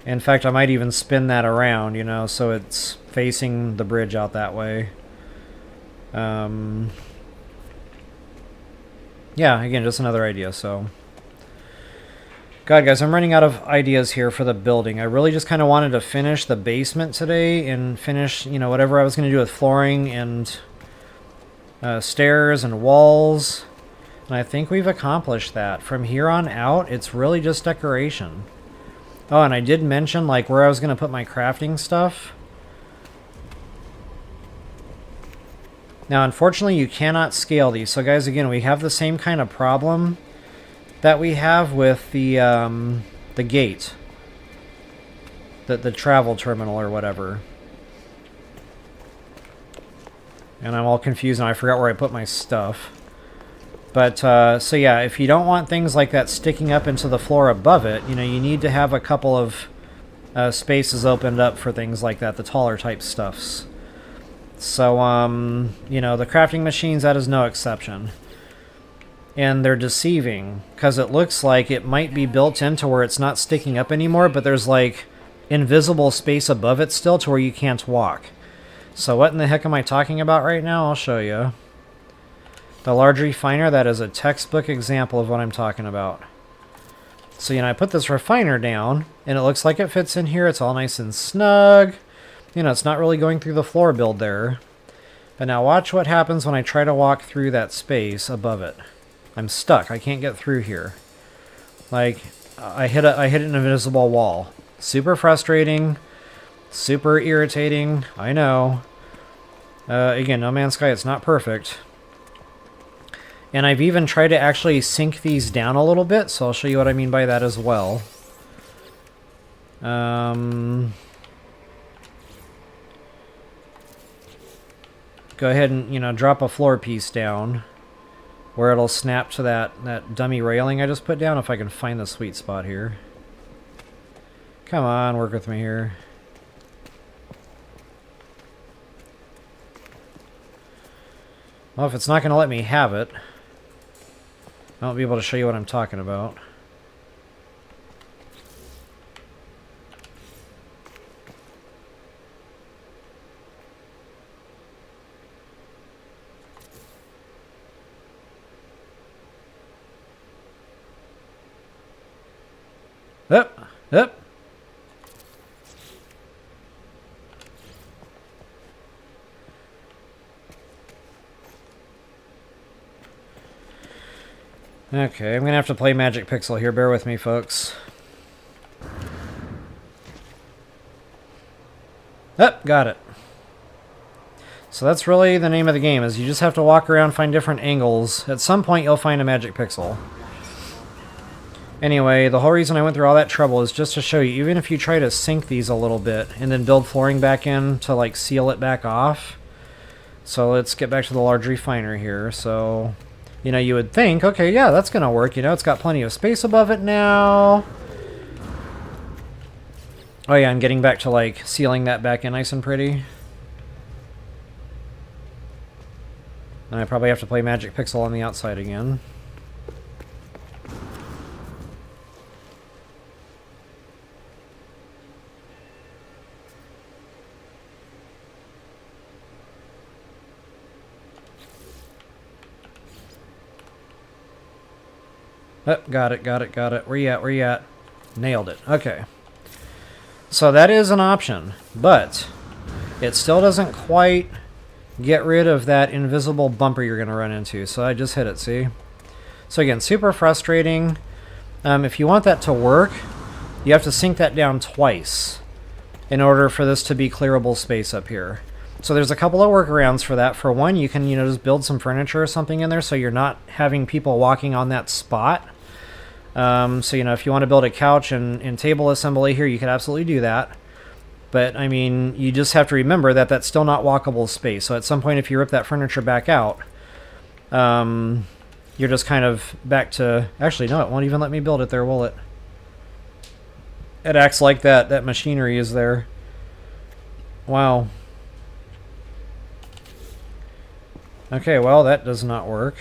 In fact, I might even spin that around, so it's facing the bridge out that way. Yeah, again, just another idea, so. God, guys, I'm running out of ideas here for the building. I really just kind of wanted to finish the basement today and finish, whatever I was going to do with flooring and stairs and walls. And I think we've accomplished that. From here on out, it's really just decoration. Oh, and I did mention, like, where I was going to put my crafting stuff. Now, unfortunately, you cannot scale these. So, guys, again, we have the same kind of problem that we have with the gate. The travel terminal or whatever. And I'm all confused and I forgot where I put my stuff. But, so yeah, if you don't want things like that sticking up into the floor above it, you need to have a couple of spaces opened up for things like that, the taller type stuffs. So, the crafting machines, that is no exception. And they're deceiving, because it looks like it might be built into where it's not sticking up anymore, but there's like invisible space above it still to where you can't walk. So what in the heck am I talking about right now? I'll show you. The large refiner, that is a textbook example of what I'm talking about. So, you know, I put this refiner down, and it looks like it fits in here. It's all nice and snug. You know, it's not really going through the floor build there. But now watch what happens when I try to walk through that space above it. I'm stuck. I can't get through here. Like, I hit an invisible wall. Super frustrating. Super irritating. I know. Again, No Man's Sky, it's not perfect. And I've even tried to actually sink these down a little bit, so I'll show you what I mean by that as well. Go ahead and, you know, drop a floor piece down where it'll snap to that dummy railing I just put down, if I can find the sweet spot here. Come on, work with me here. Well, if it's not going to let me have it, I won't be able to show you what I'm talking about. Up, up. Okay, I'm gonna have to play Magic Pixel here. Bear with me, folks. Got it. So that's really the name of the game, is you just have to walk around, find different angles. At some point, you'll find a Magic Pixel. Anyway, the whole reason I went through all that trouble is just to show you, even if you try to sink these a little bit and then build flooring back in to, like, seal it back off. So let's get back to the large refiner here. So, you know, you would think, okay, yeah, that's going to work. You know, it's got plenty of space above it now. Oh yeah, I'm getting back to, like, sealing that back in nice and pretty. And I probably have to play Magic Pixel on the outside again. Oh, got it. Where you at? Nailed it. Okay. So that is an option, but it still doesn't quite get rid of that invisible bumper you're going to run into. So I just hit it, see? So again, super frustrating. If you want that to work, you have to sink that down twice in order for this to be clearable space up here. So there's a couple of workarounds for that. For one, you can, you know, just build some furniture or something in there so you're not having people walking on that spot. So, you know, if you want to build a couch and table assembly here, you could absolutely do that. But, I mean, you just have to remember that that's still not walkable space. So at some point, if you rip that furniture back out, you're just kind of back to... Actually, no, it won't even let me build it there, will it? It acts like that machinery is there. Wow. Okay, well, that does not work.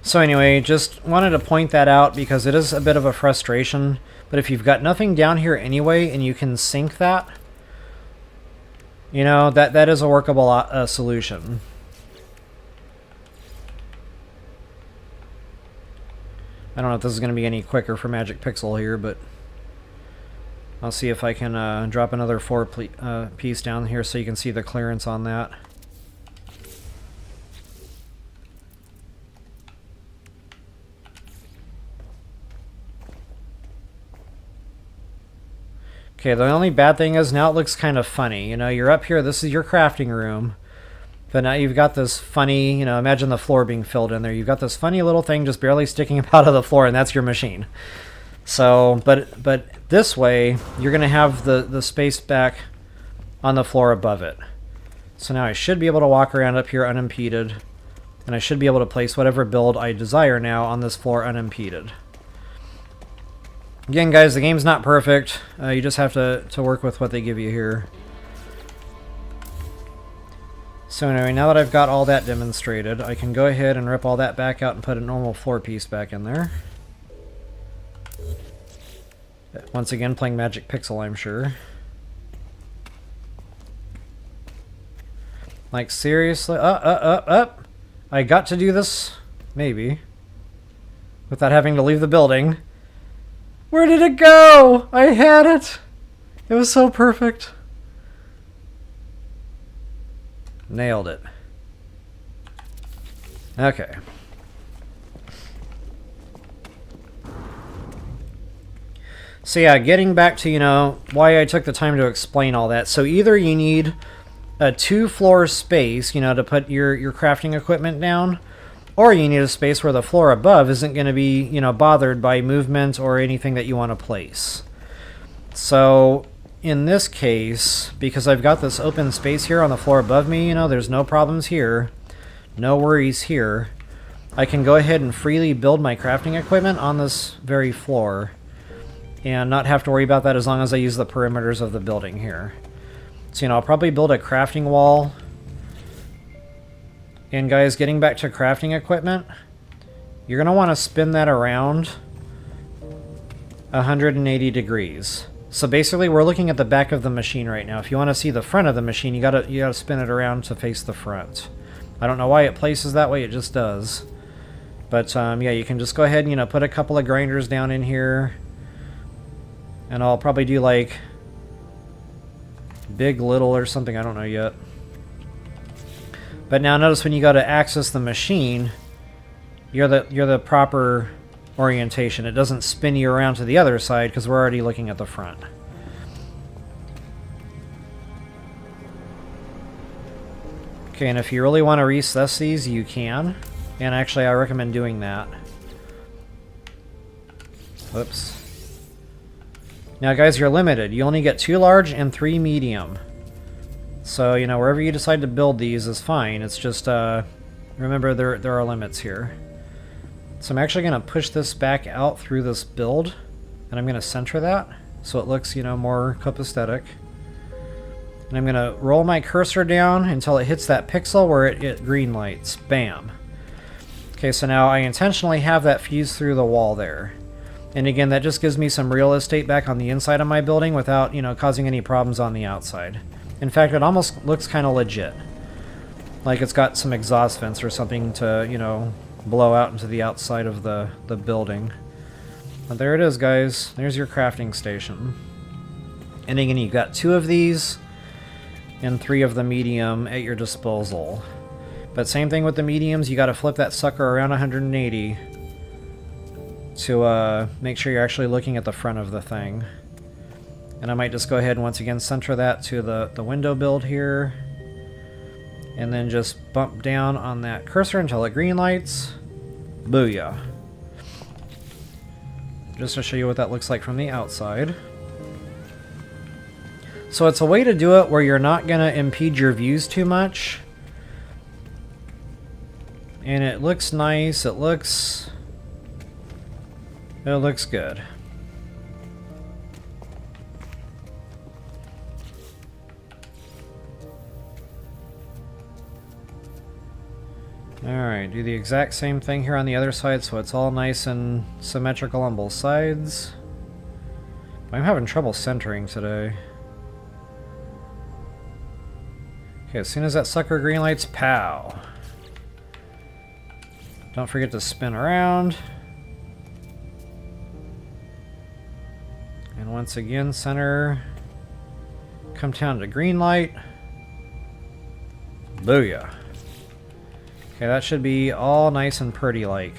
So anyway, just wanted to point that out because it is a bit of a frustration. But if you've got nothing down here anyway and you can sink that, you know, that is a workable solution. I don't know if this is going to be any quicker for Magic Pixel here, but I'll see if I can drop another floor piece down here so you can see the clearance on that. Okay, the only bad thing is now it looks kind of funny. You know, you're up here, this is your crafting room, but now you've got this funny, you know, imagine the floor being filled in there. You've got this funny little thing just barely sticking up out of the floor, and that's your machine. So, but this way, you're going to have the space back on the floor above it. So now I should be able to walk around up here unimpeded, and I should be able to place whatever build I desire now on this floor unimpeded. Again, guys, the game's not perfect. You just have to work with what they give you here. So anyway, now that I've got all that demonstrated, I can go ahead and rip all that back out and put a normal floor piece back in there. Once again, playing Magic Pixel, I'm sure. Like, seriously? Up. I got to do this, maybe, without having to leave the building. Where did it go? I had it. It was so perfect. Nailed it. Okay. So yeah, getting back to, you know, why I took the time to explain all that. So either you need a 2-floor space, you know, to put your crafting equipment down, or you need a space where the floor above isn't going to be, you know, bothered by movement or anything that you want to place. So in this case, because I've got this open space here on the floor above me, you know, there's no problems here, no worries here. I can go ahead and freely build my crafting equipment on this very floor and not have to worry about that as long as I use the perimeters of the building here. So, you know, I'll probably build a crafting wall. And guys, getting back to crafting equipment, you're going to want to spin that around 180 degrees. So basically, we're looking at the back of the machine right now. If you want to see the front of the machine, you gotta spin it around to face the front. I don't know why it places that way, it just does. But yeah, you can just go ahead and, you know, put a couple of grinders down in here. And I'll probably do like big, little, or something, I don't know yet. But now notice when you go to access the machine, you're the proper orientation. It doesn't spin you around to the other side because we're already looking at the front. Okay, and if you really want to recess these, you can. And actually, I recommend doing that. Whoops. Now guys, you're limited. You only get 2 large and 3 medium. So, you know, wherever you decide to build these is fine. It's just, remember there are limits here. So I'm actually going to push this back out through this build. And I'm going to center that so it looks, you know, more copacetic. And I'm going to roll my cursor down until it hits that pixel where it green lights. Bam. Okay, so now I intentionally have that fuse through the wall there. And again, that just gives me some real estate back on the inside of my building without, you know, causing any problems on the outside. In fact, it almost looks kind of legit. Like it's got some exhaust vents or something to, you know, blow out into the outside of the building. But there it is, guys. There's your crafting station. And again, you've got 2 of these and 3 of the medium at your disposal. But same thing with the mediums, you got to flip that sucker around 180 to make sure you're actually looking at the front of the thing. And I might just go ahead and once again center that to the window build here. And then just bump down on that cursor until it green lights. Booyah. Just to show you what that looks like from the outside. So it's a way to do it where you're not going to impede your views too much. And it looks nice. It looks good. Alright, do the exact same thing here on the other side so it's all nice and symmetrical on both sides. I'm having trouble centering today. Okay, as soon as that sucker green lights, pow! Don't forget to spin around. And once again, center. Come down to green light. Booyah. Okay, that should be all nice and pretty like.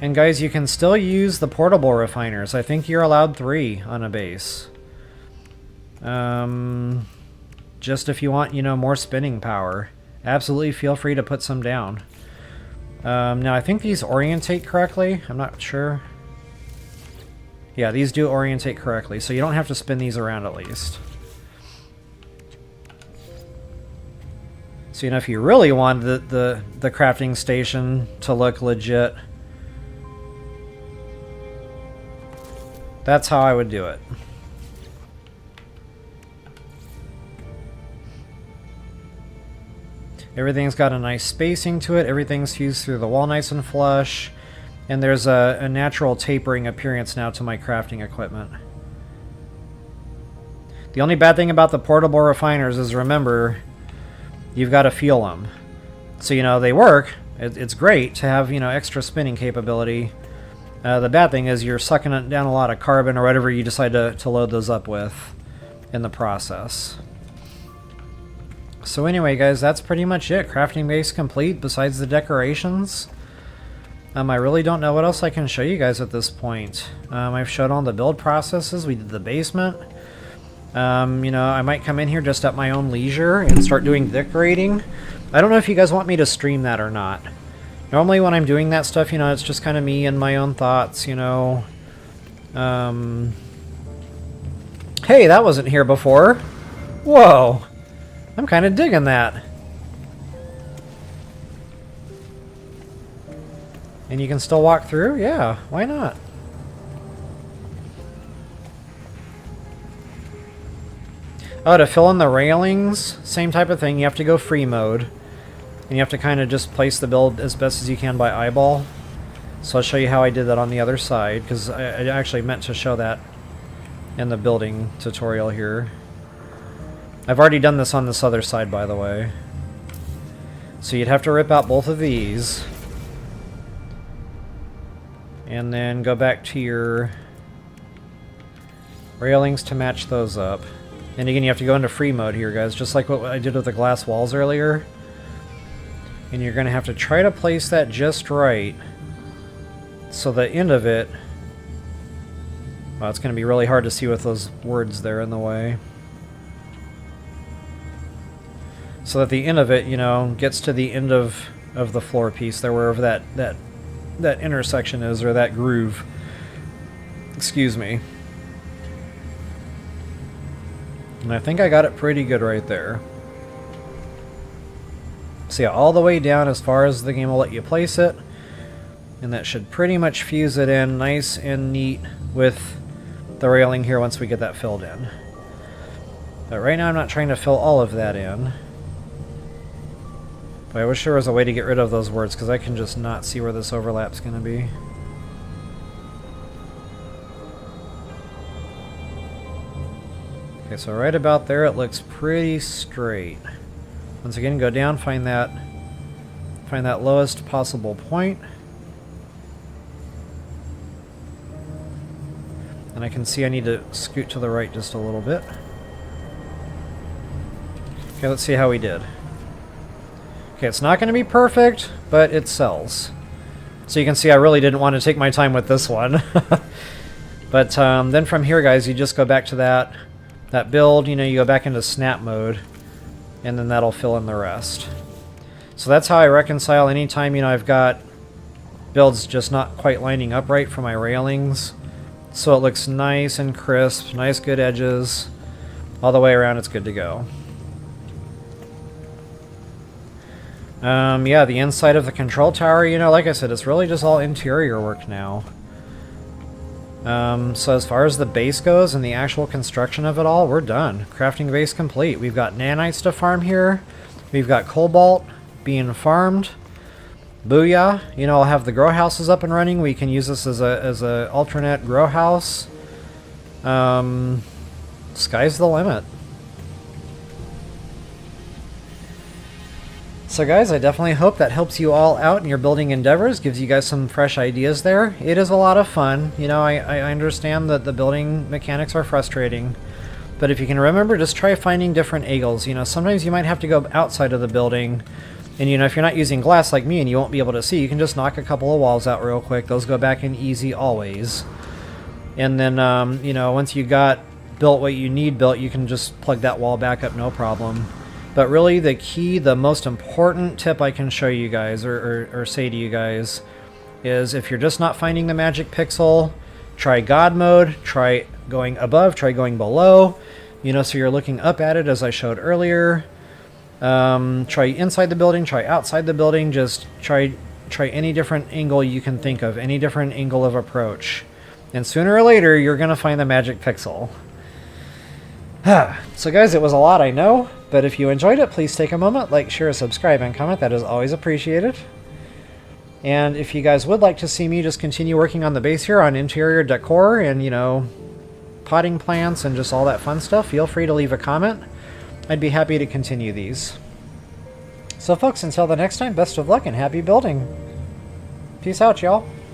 And guys, you can still use the portable refiners. I think you're allowed 3 on a base. Just if you want, you know, more spinning power. Absolutely feel free to put some down. Now, I think these orientate correctly. I'm not sure. Yeah, these do orientate correctly, so you don't have to spin these around at least. So, you know, if you really want the crafting station to look legit, that's how I would do it. Everything's got a nice spacing to it. Everything's fused through the wall nice and flush. And there's a natural tapering appearance now to my crafting equipment. The only bad thing about the portable refiners is, remember, you've got to feel them. So, you know, they work. It's great to have, you know, extra spinning capability. The bad thing is you're sucking down a lot of carbon or whatever you decide to load those up with in the process. So anyway, guys, that's pretty much it. Crafting base complete besides the decorations. I really don't know what else I can show you guys at this point. I've showed all the build processes. We did the basement. You know, I might come in here just at my own leisure and start doing decorating. I don't know if you guys want me to stream that or not. Normally when I'm doing that stuff, you know, it's just kind of me and my own thoughts, you know. Hey, that wasn't here before. Whoa. I'm kind of digging that. And you can still walk through? Yeah, why not? Oh, to fill in the railings, same type of thing. You have to go free mode. And you have to kind of just place the build as best as you can by eyeball. So I'll show you how I did that on the other side, because I actually meant to show that in the building tutorial here. I've already done this on this other side, by the way. So you'd have to rip out both of these. And then go back to your railings to match those up. And again, you have to go into free mode here, guys, just like what I did with the glass walls earlier. And you're going to have to try to place that just right. So the end of it... Well, it's going to be really hard to see with those words there in the way. So that the end of it, you know, gets to the end of the floor piece there, wherever that intersection is, or that groove. Excuse me. And I think I got it pretty good right there. So yeah, all the way down as far as the game will let you place it. And that should pretty much fuse it in nice and neat with the railing here once we get that filled in. But right now I'm not trying to fill all of that in. But I wish there was a way to get rid of those words, because I can just not see where this overlap's going to be. Okay, so right about there it looks pretty straight. Once again, go down, find that lowest possible point. And I can see I need to scoot to the right just a little bit. Okay, let's see how we did. Okay, it's not going to be perfect, but it sells. So you can see I really didn't want to take my time with this one. But then from here, guys, you just go back to that build. You know, you go back into snap mode, and then that'll fill in the rest. So that's how I reconcile anytime, you know, I've got builds just not quite lining up right for my railings. So it looks nice and crisp, nice good edges. All the way around, it's good to go. Yeah, the inside of the control tower, you know, like I said, it's really just all interior work now. So as far as the base goes and the actual construction of it all, we're done. Crafting base complete. We've got nanites to farm here. We've got cobalt being farmed. Booyah. You know, I'll have the grow houses up and running. We can use this as a alternate grow house. Sky's the limit. So guys, I definitely hope that helps you all out in your building endeavors, gives you guys some fresh ideas there. It is a lot of fun. You know, I understand that the building mechanics are frustrating, but if you can remember, just try finding different angles. You know, sometimes you might have to go outside of the building, and you know, if you're not using glass like me and you won't be able to see, you can just knock a couple of walls out real quick. Those go back in easy always. And then, you know, once you got built what you need built, you can just plug that wall back up, no problem. But really, the key, the most important tip I can show you guys, or say to you guys, is if you're just not finding the magic pixel, try God mode, try going above, try going below. You know, so you're looking up at it as I showed earlier. Try inside the building, try outside the building, just try any different angle you can think of, any different angle of approach. And sooner or later, you're going to find the magic pixel. So guys, it was a lot, I know, but if you enjoyed it, please take a moment, like, share, subscribe, and comment. That is always appreciated. And if you guys would like to see me just continue working on the base here on interior decor and, you know, potting plants and just all that fun stuff, feel free to leave a comment. I'd be happy to continue these. So folks, until the next time, best of luck and happy building. Peace out, y'all.